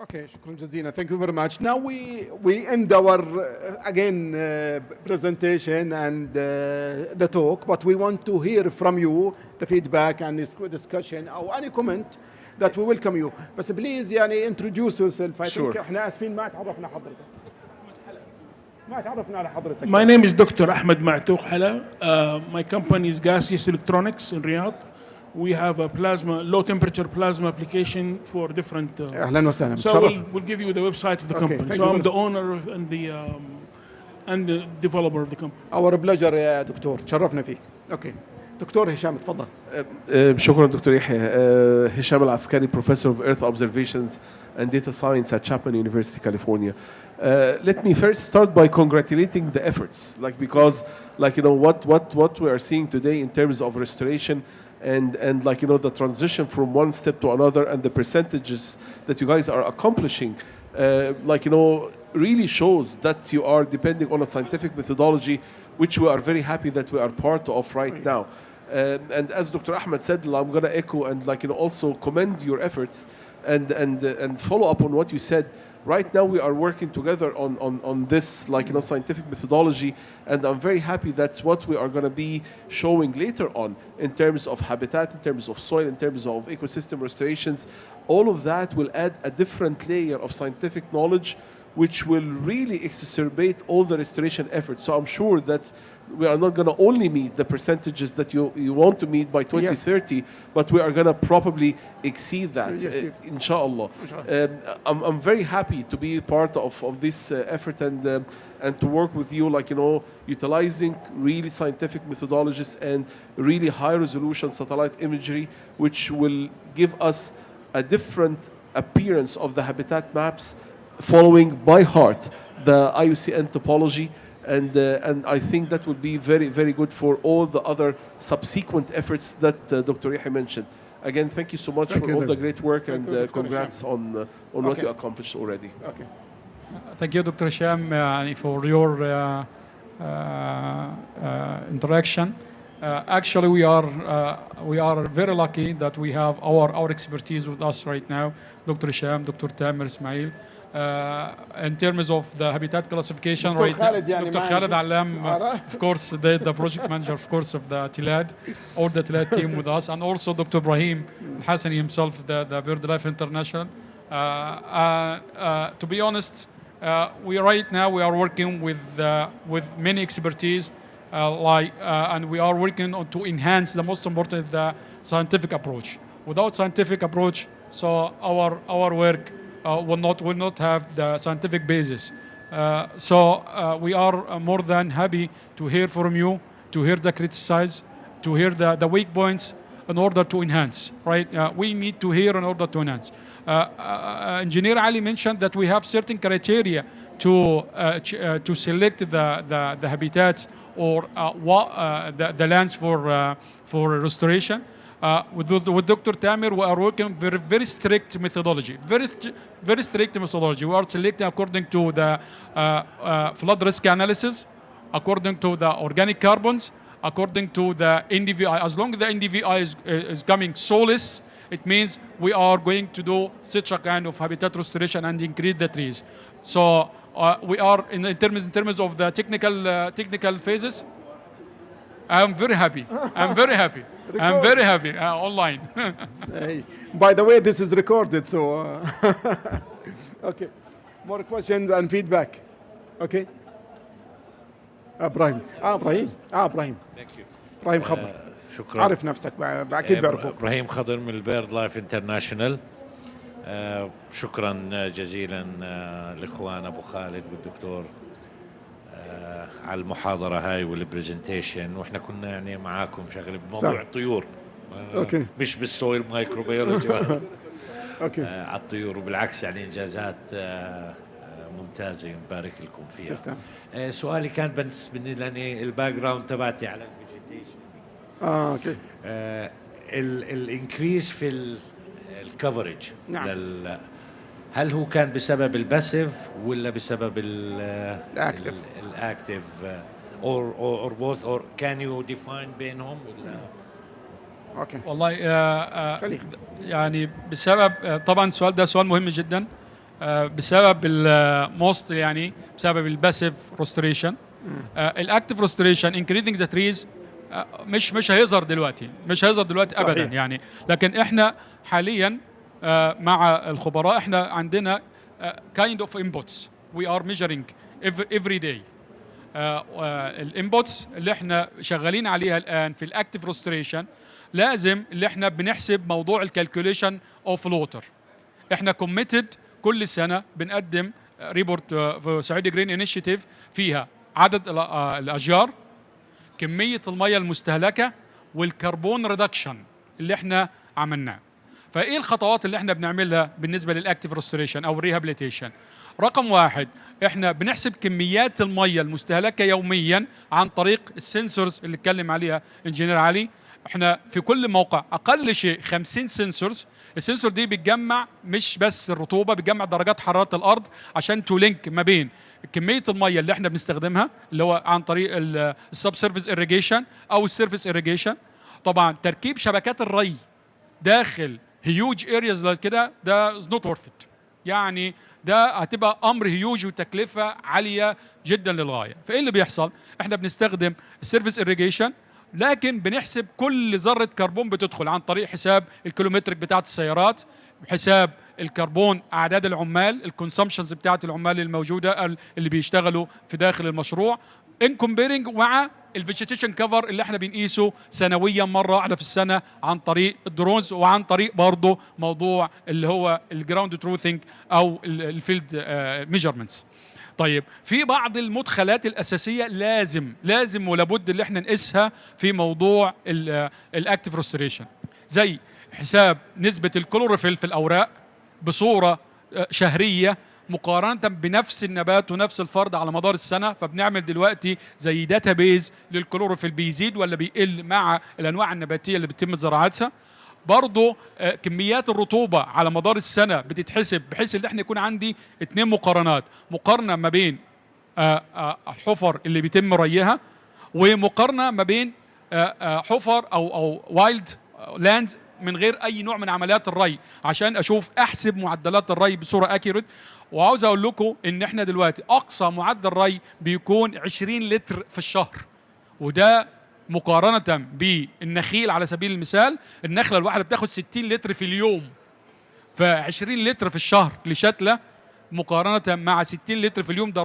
Speaker 1: Okay, شكرا جزيلا. Thank you very much. Now we end our again presentation and the talk, but we want to hear from you the feedback and discussion or any comment that we welcome you. بس please يعني introduce yourself. I think احنا اسفين ما تعرفنا حضرتك. ما تعرفنا على حضرتك.
Speaker 5: My name is Dr. Ahmed Ma'touk Hala. My company is Gaseous Electronics in Riyadh. We have a low temperature plasma application for different.
Speaker 1: اهلا وسهلا.
Speaker 5: So we'll give you the website of the company. So I'm the owner and the developer of the company.
Speaker 1: Our pleasure يا دكتور. تشرفنا فيك. اوكي. دكتور هشام تفضل.
Speaker 6: شكرا دكتور يحيى. هشام العسكري, Professor of Earth Observations and Data Science at Chapman University, California. Let me first start by congratulating the efforts, because what we are seeing today in terms of restoration and the transition from one step to another, and the percentages that you guys are accomplishing, really shows that you are depending on a scientific methodology, which we are very happy that we are part of right now. And as Dr. Ahmed said, I'm going to echo and also commend your efforts and follow up on what you said. Right now we are working together on this scientific methodology, and I'm very happy that's what we are going to be showing later on in terms of habitat, in terms of soil, in terms of ecosystem restorations. All of that will add a different layer of scientific knowledge, which will really exacerbate all the restoration efforts. So I'm sure that we are not going to only meet the percentages that you want to meet by 2030, yes, but we are going to probably exceed that, yes, inshallah. I'm very happy to be part of this effort and to work with you, utilizing really scientific methodologies and really high resolution satellite imagery, which will give us a different appearance of the habitat maps, following by heart the IUCN topology, and I think that will be very, very good for all the other subsequent efforts that Dr. Yahya mentioned. Again, thank you so much for all the great work, and congrats on what you accomplished already.
Speaker 1: Okay.
Speaker 3: Thank you, Dr. Sham, for your interaction. Actually, we are very lucky that we have our expertise with us right now, Dr. Sham, Dr. Tamer Ismail. In terms of the habitat classification, right now, Dr. Khaled Alam, of course, the project manager, of course, of the TILAD, or the TILAD team with us, and also Dr. Ibrahim Hassani himself, the BirdLife International. To be honest, we are working with many expertise, and we are working on to enhance the most important, the scientific approach. Without scientific approach, so our work will not have the scientific basis. So we are more than happy to hear from you, to hear the criticize, to hear the weak points in order to enhance, right? We need to hear in order to enhance. Engineer Ali mentioned that we have certain criteria to select the habitats or the lands for restoration. With Dr. Tamer, we are working very strict methodology, very strict methodology. We are selecting according to the flood risk analysis, according to the organic carbons, according to the NDVI. As long as the NDVI is coming solus, it means we are going to do such a kind of habitat restoration and increase the trees. So we are in terms of the technical phases. I'm very happy. I'm very happy. I'm very happy online.
Speaker 1: Hey, by the way, this is recorded, so okay. More questions and feedback. Okay. ابراهيم ابراهيم ابراهيم خضر.
Speaker 7: شكرا.
Speaker 1: عارف نفسك اكيد بيعرفوك.
Speaker 7: ابراهيم خضر من البيرد لايف انترناشونال. شكرا جزيلا لاخوان ابو خالد والدكتور على المحاضره هاي والبرزنتيشن، واحنا كنا يعني معاكم شغل بموضوع الطيور.
Speaker 1: اوكي.
Speaker 7: مش بالسويل مايكروبيولوجي.
Speaker 1: اوكي.
Speaker 7: على الطيور، وبالعكس يعني انجازات ممتازه نبارك لكم فيها.
Speaker 1: تسلم.
Speaker 7: سؤالي كان بس لاني الباك جراوند تبعتي على الفيجيتيشن.
Speaker 1: اوكي.
Speaker 7: الانكريز في الكفرج.
Speaker 1: نعم.
Speaker 7: هل هو كان بسبب الباسيف ولا بسبب
Speaker 1: الاكتف؟
Speaker 7: الاكتف or both, or can you define بينهم ولا؟
Speaker 1: اوكي.
Speaker 3: والله يعني بسبب طبعا السؤال ده سؤال مهم جدا. بسبب الموست يعني بسبب الباسيف روستريشن. الاكتيف روستريشن انكريزنج ذا تريز مش هيظهر دلوقتي، مش هيظهر دلوقتي
Speaker 1: صحيح.
Speaker 3: ابدا يعني. لكن احنا حاليا مع الخبراء احنا عندنا kind of inputs we are measuring every day. الانبوتس اللي احنا شغالين عليها الان في الاكتيف روستريشن لازم اللي احنا بنحسب موضوع الكالكوليشن اوف الووتر. احنا كوميتد كل سنه بنقدم ريبورت في سعودي جرين انيشيتيف فيها عدد الاشجار، كميه الميه المستهلكه، والكربون ريدكشن اللي احنا عملناه. فايه الخطوات اللي احنا بنعملها بالنسبه للاكتيف ريستوريشن او الريهابيليتيشن؟ رقم واحد، احنا بنحسب كميات الميه المستهلكه يوميا عن طريق السنسورز اللي اتكلم عليها انجينير علي. احنا في كل موقع اقل شيء 50 سنسورز. السنسور دي بتجمع مش بس الرطوبه، بتجمع درجات حراره الارض عشان تولينك ما بين كميه الميه اللي احنا بنستخدمها اللي هو عن طريق السب سيرفيس irrigation او السيرفيس irrigation. طبعا تركيب شبكات الري داخل هيوج ارياز كده ده از نوت ورث ات، يعني ده هتبقى امر هيوج وتكلفه عاليه جدا للغايه. فايه اللي بيحصل؟ احنا بنستخدم السيرفيس irrigation لكن بنحسب كل ذره كربون بتدخل عن طريق حساب الكيلومترك بتاعت السيارات، حساب الكربون، اعداد العمال، الكونسامشنز بتاعت العمال الموجوده اللي بيشتغلوا في داخل المشروع، ان كومبيرنج مع الفيجيتيشن كفر اللي احنا بنقيسه سنويا مره واحده في السنه عن طريق الدرونز، وعن طريق برضه موضوع اللي هو الجراوند تروثنج او الفيلد ميجرمنتس. طيب في بعض المدخلات الاساسيه لازم ولابد اللي احنا نقيسها في موضوع الاكتيف ريستوريشن، زي حساب نسبه الكلوروفيل في الاوراق بصوره شهريه مقارنه بنفس النبات ونفس الفرد على مدار السنه. فبنعمل دلوقتي زي داتابيز للكلوروفيل بيزيد ولا بيقل مع الانواع النباتيه اللي بتتم زراعتها. برضه كميات الرطوبه على مدار السنه بتتحسب بحيث ان احنا يكون عندي 2 مقارنات، مقارنه ما بين الحفر اللي بيتم ريها، ومقارنه ما بين حفر او وايلد لاندز من غير اي نوع من عمليات الري، عشان اشوف احسب معدلات الري بصوره اكيوريت. وعاوز اقول لكم ان احنا دلوقتي اقصى معدل ري بيكون 20 لتر في الشهر، وده مقارنه بالنخيل. على سبيل المثال النخله الواحده بتاخد 60 لتر في اليوم، ف20 لتر في الشهر لشتله مقارنه مع 60 لتر في اليوم، ده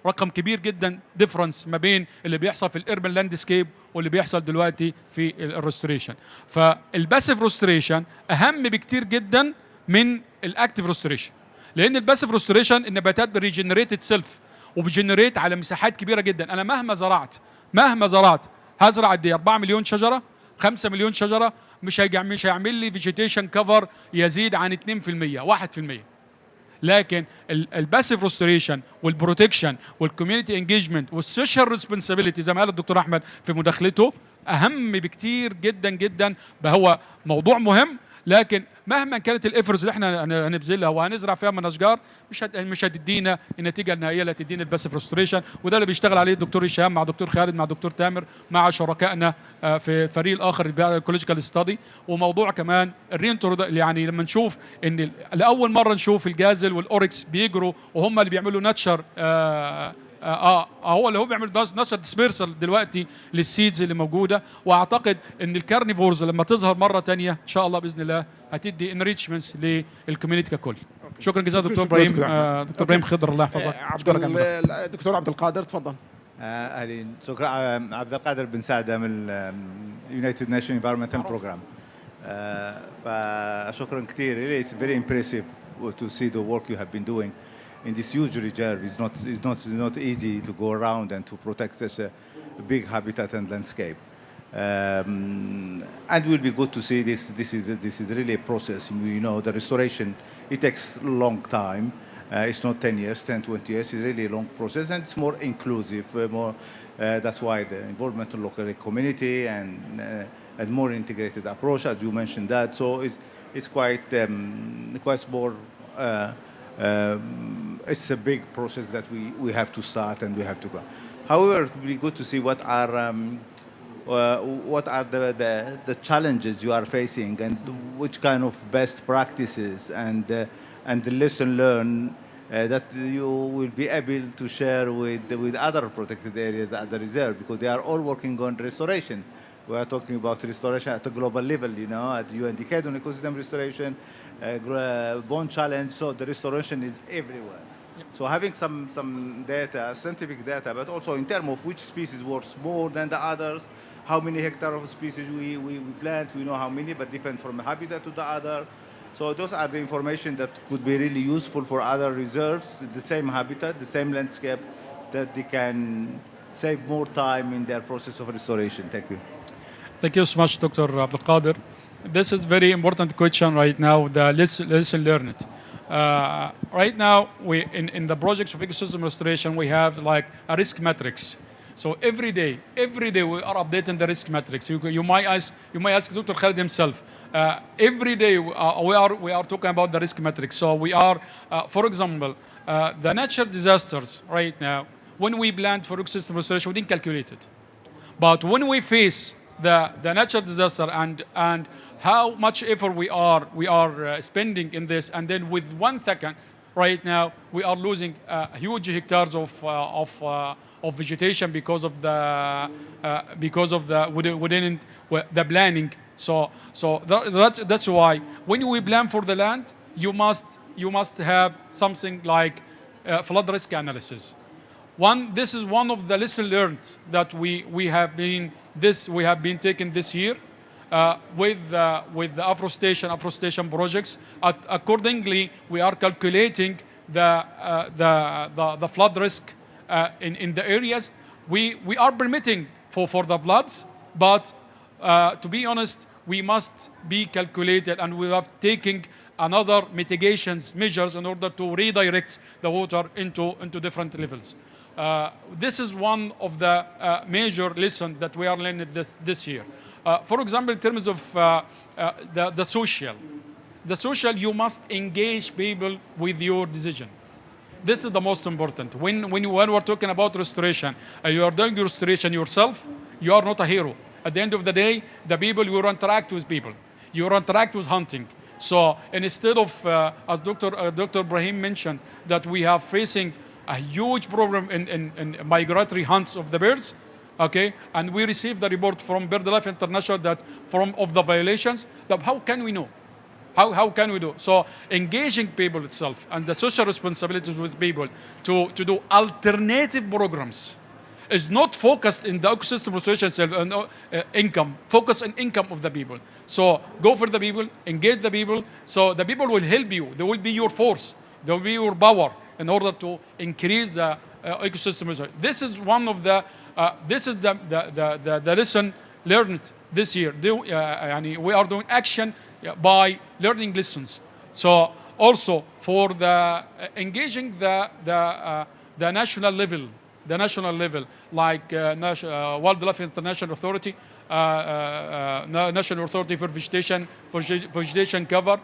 Speaker 3: رقم كبير جدا ديفرنس ما بين اللي بيحصل في الاربن لاندسكيب واللي بيحصل دلوقتي في الريستوريشن. فالباسيف ريستوريشن اهم بكتير جدا من الاكتيف ريستوريشن، لان الباسيف ريستوريشن النباتات بريجنريت سيلف وبجنريت على مساحات كبيره جدا. انا مهما زرعت هزرع قد ايه؟ 4 مليون شجره، 5 مليون شجره، مش هيعمل لي فيجيتيشن كفر يزيد عن 2% 1%. لكن الباسيف ريستوريشن والبروتكشن والكوميونتي انجيجمنت والسوشيال ريسبونسابيلتي زي ما قال الدكتور احمد في مداخلته اهم بكتير جدا جدا. هو موضوع مهم، لكن مهما كانت الافرز اللي احنا هنبذلها وهنزرع فيها من اشجار مش هتدينا النتيجه النهائيه اللي هتدينا الباسيف ريستوريشن. وده اللي بيشتغل عليه الدكتور هشام مع دكتور خالد مع دكتور تامر مع شركائنا في الفريق الاخر الايكولوجيكال ستادي. وموضوع كمان الرينتور يعني لما نشوف ان لاول مره نشوف الجازل والاوركس بيجروا وهم اللي بيعملوا ناتشر هو اللي هو بيعمل نشر ديسبيرسال دلوقتي للسيدز اللي موجوده. واعتقد ان الكارنيفورز لما تظهر مره ثانيه ان شاء الله باذن الله هتدي انريتشمنتس للكوميونتي ككل. شكرا جزيلا دكتور ابراهيم. دكتور ابراهيم خضر الله يحفظك.
Speaker 1: دكتور عبد القادر تفضل.
Speaker 8: اهلين. شكرا. عبد القادر بن سعده من United Nations Environmental Program. فشكرا كثير. It's very impressive to see the work you have been doing in this huge reserve. It's not easy to go around and to protect such a big habitat and landscape. And it will be good to see this is really a process. You know, the restoration, it takes a long time. It's not 10 years, 10, 20 years. It's really a long process, and it's more inclusive. That's why the involvement of local community and more integrated approach, as you mentioned that. So it's quite more. It's a big process that we have to start and we have to go. However, it will be good to see what are the challenges you are facing and which kind of best practices and and the lesson learned that you will be able to share with other protected areas at the reserve, because they are all working on restoration. We are talking about restoration at a global level, you know, at UNCCD on ecosystem restoration, bond challenge, so the restoration is everywhere. So having some data, scientific data, but also in terms of which species works more than the others, how many hectares of species we plant, we know how many, but different from habitat to the other. So those are the information that could be really useful for other reserves, the same habitat, the same landscape, that they can save more time in their process of restoration. Thank you.
Speaker 3: Thank you so much, Dr. Abdul Qadir. This is very important question right now, the lesson learned. Right now, in the projects of ecosystem restoration, we have like a risk matrix. So every day we are updating the risk matrix. You might ask Dr. Khalid himself. Every day we are talking about the risk matrix. So we are, for example, the natural disasters right now. When we planned for ecosystem restoration, we didn't calculate it. But when we face the natural disaster and how much effort we are spending in this, and then with 1 second, right now we are losing huge hectares of vegetation because of the planning. So that's why when we plan for the land, you must have something like flood risk analysis. This is one of the lessons learned that we have been taking this year with the afforestation projects. Accordingly, we are calculating the flood risk in the areas. We are permitting for the floods, but to be honest, we must be calculated, and we have taken another mitigations measures in order to redirect the water into different levels. This is one of the major lessons that we are learning this year. For example, in terms of the social, you must engage people with your decision. This is the most important. When we're talking about restoration, you are doing restoration yourself, you are not a hero. At the end of the day, the people, you interact with people. You interact with hunting. So instead of, as Dr. Ibrahim mentioned, that we are facing a huge problem in migratory hunts of the birds, okay, and we received the report from BirdLife International that of the violations, that how can we know? How can we do? So engaging people itself and the social responsibilities with people to do alternative programs is not focused in the ecosystem restoration itself and income, focus on income of the people. So go for the people, engage the people, so the people will help you. They will be your force. They will be your power in order to increase the ecosystem restoration. This is one of the lesson learned this year. We are doing action by learning lessons. So also for the engaging the national level. The national level, like Wildlife International Authority, National Authority for Vegetation Cover.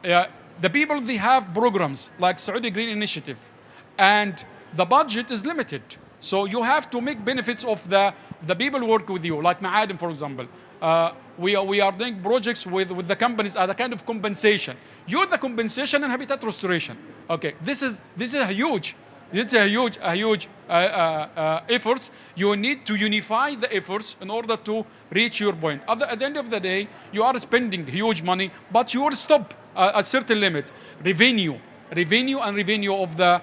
Speaker 3: The people, they have programs like Saudi Green Initiative, and the budget is limited. So you have to make benefits of the people who work with you, like Ma'adim, for example. We are doing projects with the companies as a kind of compensation. You're the compensation and habitat restoration. Okay, this is a huge. It's a huge efforts. You need to unify the efforts in order to reach your point. At the end of the day, you are spending huge money, but you will stop a certain limit. Revenue of the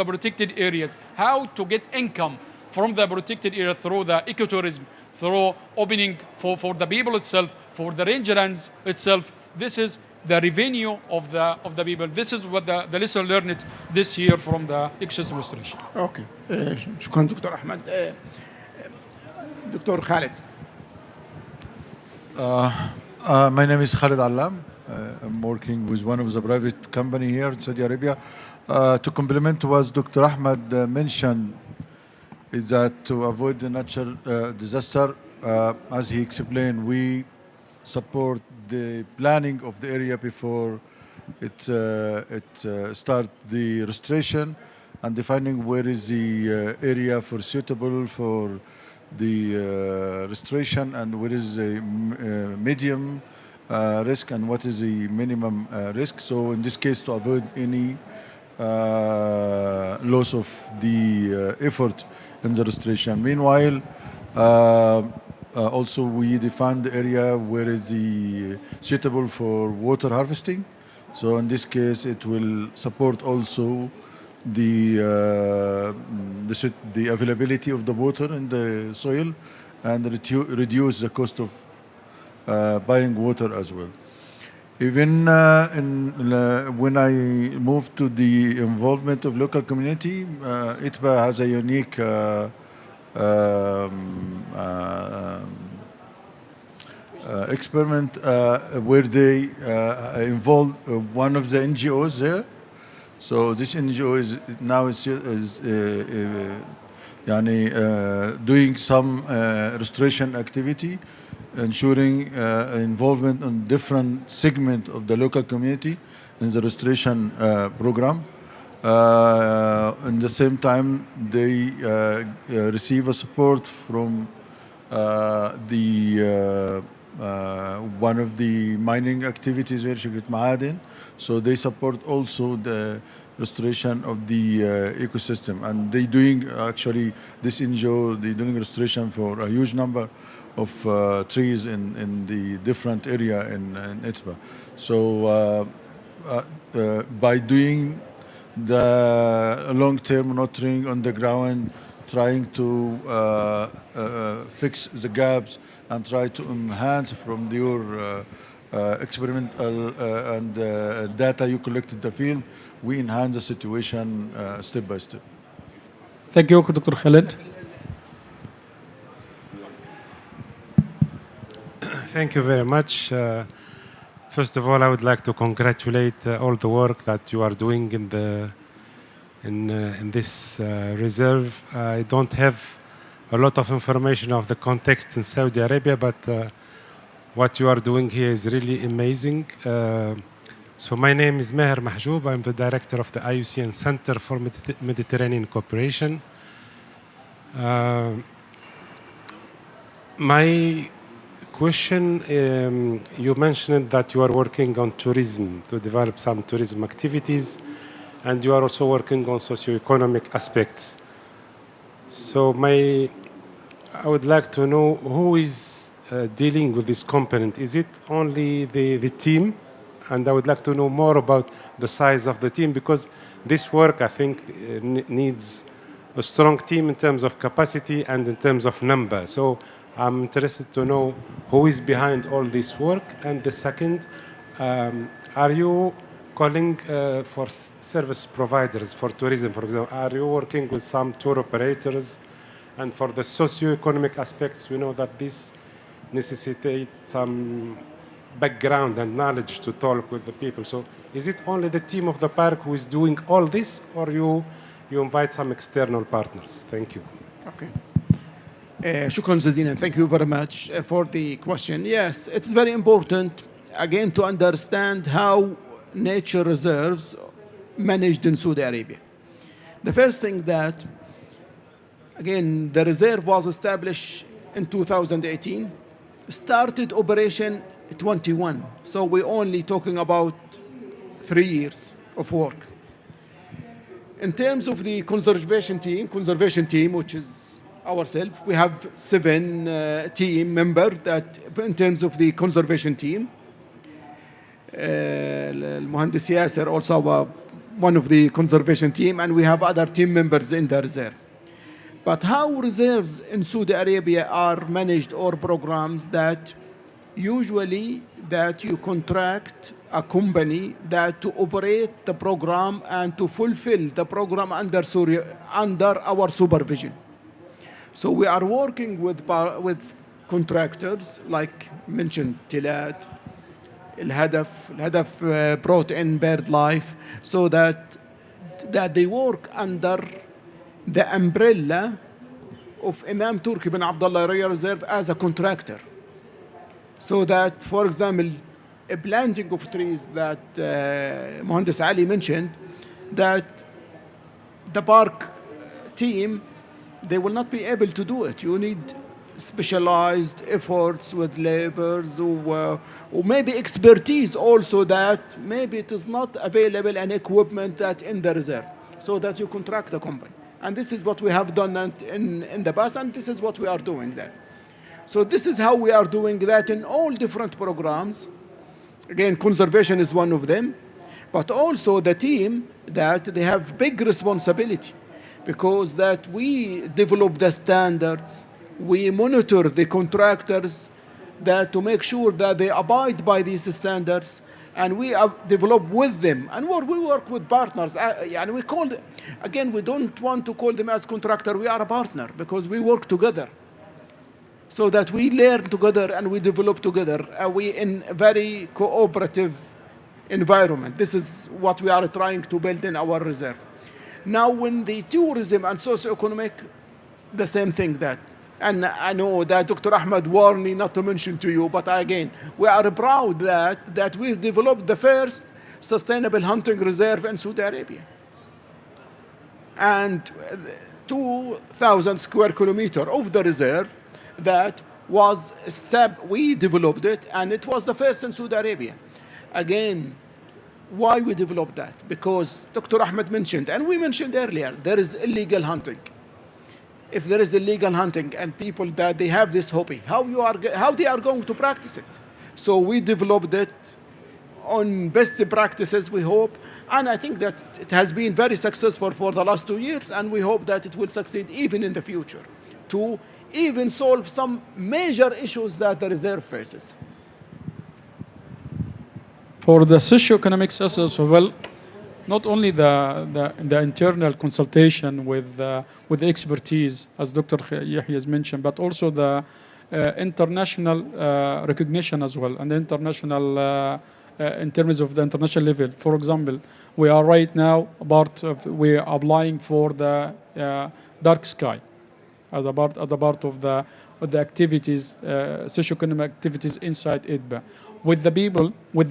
Speaker 3: protected areas. How to get income from the protected area through the ecotourism, through opening for the people itself, for the rangelands itself. This is the revenue of the people. This is what the lesson learned this year from the ecosystem restoration.
Speaker 1: اوكي شكرا دكتور احمد. دكتور خالد.
Speaker 9: My name is Khalid Allam. I'm working with one of the private company here in Saudi Arabia. To complement what Dr. Ahmed mentioned, is that to avoid the natural disaster, as he explained, we support the planning of the area before it start the restoration, and defining where is the area for suitable for the restoration, and where is the medium risk and what is the minimum risk. So in this case, to avoid any loss of the effort in the restoration. Meanwhile, also we defined the area where is the suitable for water harvesting. So in this case, it will support also the availability of the water in the soil and reduce the cost of buying water as well. Even when I moved to the involvement of local community, ITBA has a unique experiment where they involve one of the NGOs there. So this NGO is now doing some restoration activity, ensuring involvement on different segment of the local community in the restoration program. In the same time, they receive a support from one of the mining activities here, Shirkat Ma'adin. So they support also the restoration of the ecosystem. And they doing, actually, this NGO, they doing restoration for a huge number of trees in the different area in ITBA. So by doing the long-term monitoring on the ground, trying to fix the gaps and try to enhance from your experimental and data you collected in the field, we enhance the situation step by step.
Speaker 3: Thank you, Dr. Khaled.
Speaker 10: Thank you very much. First of all, I would like to congratulate all the work that you are doing in this reserve. I don't have a lot of information of the context in Saudi Arabia, but what you are doing here is really amazing. So my name is Meher Mahjoub. I'm the director of the IUCN Center for Mediterranean Cooperation. My question, you mentioned that you are working on tourism, to develop some tourism activities, and you are also working on socioeconomic aspects. So I would like to know who is dealing with this component. Is it only the team? And I would like to know more about the size of the team, because this work, I think, needs a strong team in terms of capacity and in terms of number. So I'm interested to know who is behind all this work. And the second, are you calling for service providers for tourism, for example? Are you working with some tour operators? And for the socio-economic aspects, we know that this necessitates some background and knowledge to talk with the people. So is it only the team of the park who is doing all this, or you invite some external partners? Thank you.
Speaker 1: Okay. Shukran Jazilan. Thank you very much for the question. Yes, it's very important, again, to understand how nature reserves managed in Saudi Arabia. The first thing that, again, the reserve was established in 2018, started operation 21. So we're only talking about 3 years of work. In terms of the conservation team, which is ourselves, we have 7 team members that, in terms of the conservation team. Muhandis Yasser also one of the conservation team, and we have other team members in the reserve. But how reserves in Saudi Arabia are managed, or programs, that usually that you contract a company that to operate the program and to fulfill the program under our supervision. So we are working with contractors like mentioned Tilad, Al-Hadaf brought in BirdLife, so that they work under the umbrella of Imam Turki bin Abdullah Royal Reserve as a contractor. So that, for example, a planting of trees that Muhandis Ali mentioned, that the park team, they will not be able to do it. You need specialized efforts with laborers or maybe expertise also that maybe it is not available and equipment that in the reserve, so that you contract a company. And this is what we have done in the past, and this is what we are doing that. So this is how we are doing that in all different programs. Again, conservation is one of them, but also the team that they have big responsibility, because that we develop the standards, we monitor the contractors that to make sure that they abide by these standards, and we develop with them, and we work with partners. And we call, again, we don't want to call them as contractor, we are a partner, because we work together, so that we learn together and we develop together. We in a very cooperative environment. This is what we are trying to build in our reserve. Now, when the tourism and socio-economic, the same thing that. And I know that Dr. Ahmed warned me not to mention to you, but again, we are proud that we've developed the first sustainable hunting reserve in Saudi Arabia. And 2,000 square kilometer of the reserve that was we developed it, and it was the first in Saudi Arabia. Again, why we developed that? Because Dr. Ahmed mentioned, and we mentioned earlier, there is illegal hunting. If there is illegal hunting and people that they have this hobby, how they are going to practice it? So we developed it on best practices, we hope, and I think that it has been very successful for the last 2 years, and we hope that it will succeed even in the future to even solve some major issues that the reserve faces.
Speaker 3: For the socioeconomic assessment, well, not only the internal consultation with expertise, as Dr. Yahya has mentioned, but also the international recognition as well, and the international in terms of the international level. For example, we are right now we are applying for the dark sky as a part of the activities, socioeconomic activities inside IDBA. With the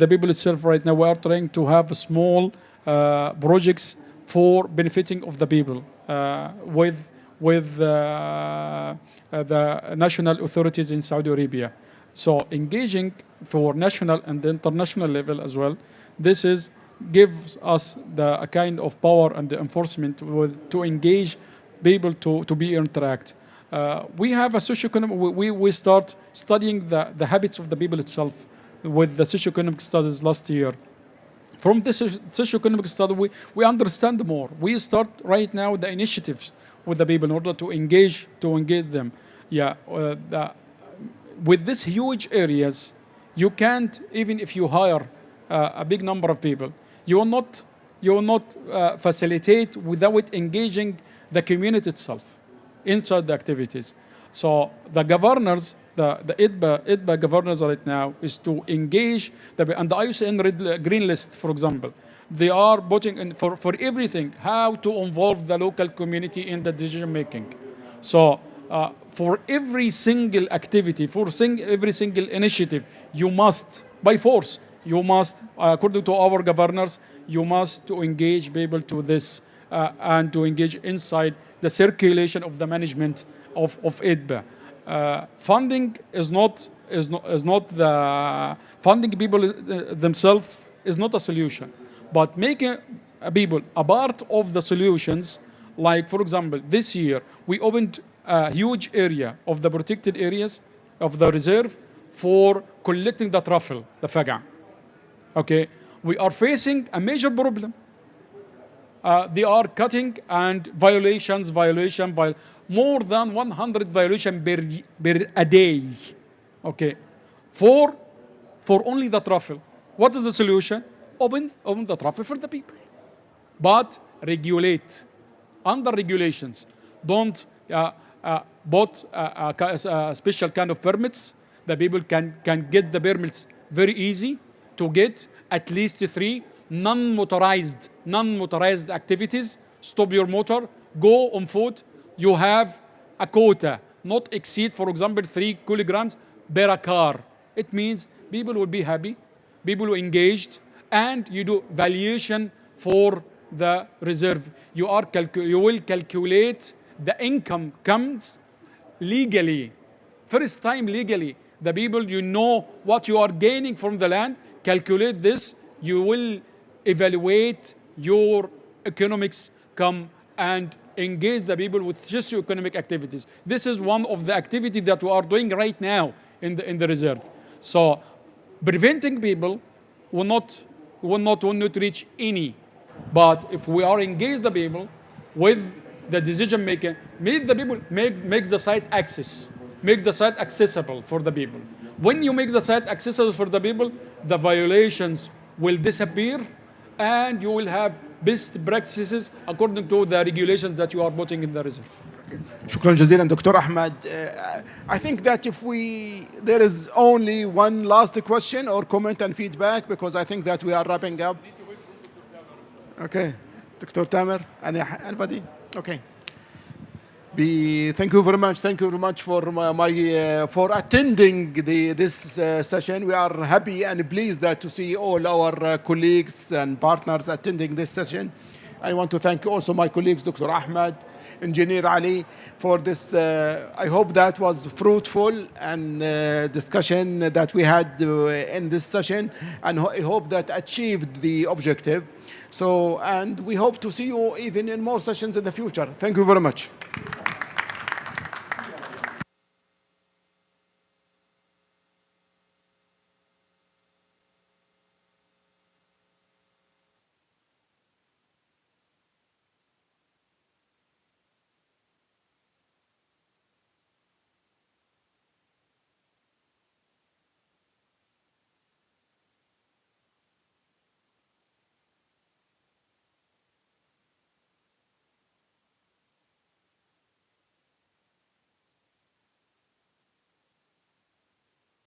Speaker 3: people itself right now, we are trying to have small projects for benefiting of the people with the national authorities in Saudi Arabia. So engaging for national and international level as well, this gives us a kind of power and the enforcement to engage people to be interact. We have a socioeconomic, we start studying the habits of the people itself with the socioeconomic studies last year. From this socioeconomic study, we understand more. We start right now the initiatives with the people in order to engage them. Yeah, with these huge areas, you can't, even if you hire a big number of people, you will not facilitate without engaging the community itself inside the activities. So the governors, the IDBA governors right now is to engage and the IUCN green list, for example. They are putting in for everything how to involve the local community in the decision making. So for every single activity, every single initiative, you must, by force, according to our governors, you must to engage people to this and to engage inside the circulation of the management of IDBA. Funding is not the funding people themselves is not a solution, but making people a part of the solutions. Like, for example, this year we opened a huge area of the protected areas of the reserve for collecting the truffle, the faga. Okay, we are facing a major problem. They are cutting and violations, more than 100 violations per a day. Okay, for only the truffle. What is the solution? Open the truffle for the people, but regulate under regulations. Don't bought a special kind of permits. The people can get the permits very easy to get at least 3 non-motorized activities. Stop your motor, go on foot. You have a quota, not exceed, for example, 3 kilograms per car. It means people will be happy, people will engaged, and you do valuation for the reserve. You will calculate the income comes legally first time legally, the people, you know what you are gaining from the land, calculate this, you will evaluate your economics, come and engage the people with socio-economic activities. This is one of the activities that we are doing right now in the reserve. So preventing people will not reach any. But if we are engaged the people with the decision making, make the people make the site make the site accessible for the people. When you make the site accessible for the people, the violations will disappear, and you will have best practices according to the regulations that you are putting in the reserve.
Speaker 1: شكرا جزيلا دكتور أحمد. I think that there is only one last question or comment and feedback, because I think that we are wrapping up. Okay, Dr. Tamer, anybody? Okay. Thank you very much. Thank you very much for for attending this session. We are happy and pleased to see all our colleagues and partners attending this session. I want to thank also my colleagues, Dr. Ahmed, Engineer Ali, for this. I hope that was fruitful and discussion that we had in this session, and I hope that achieved the objective. So, and we hope to see you even in more sessions in the future. Thank you very much.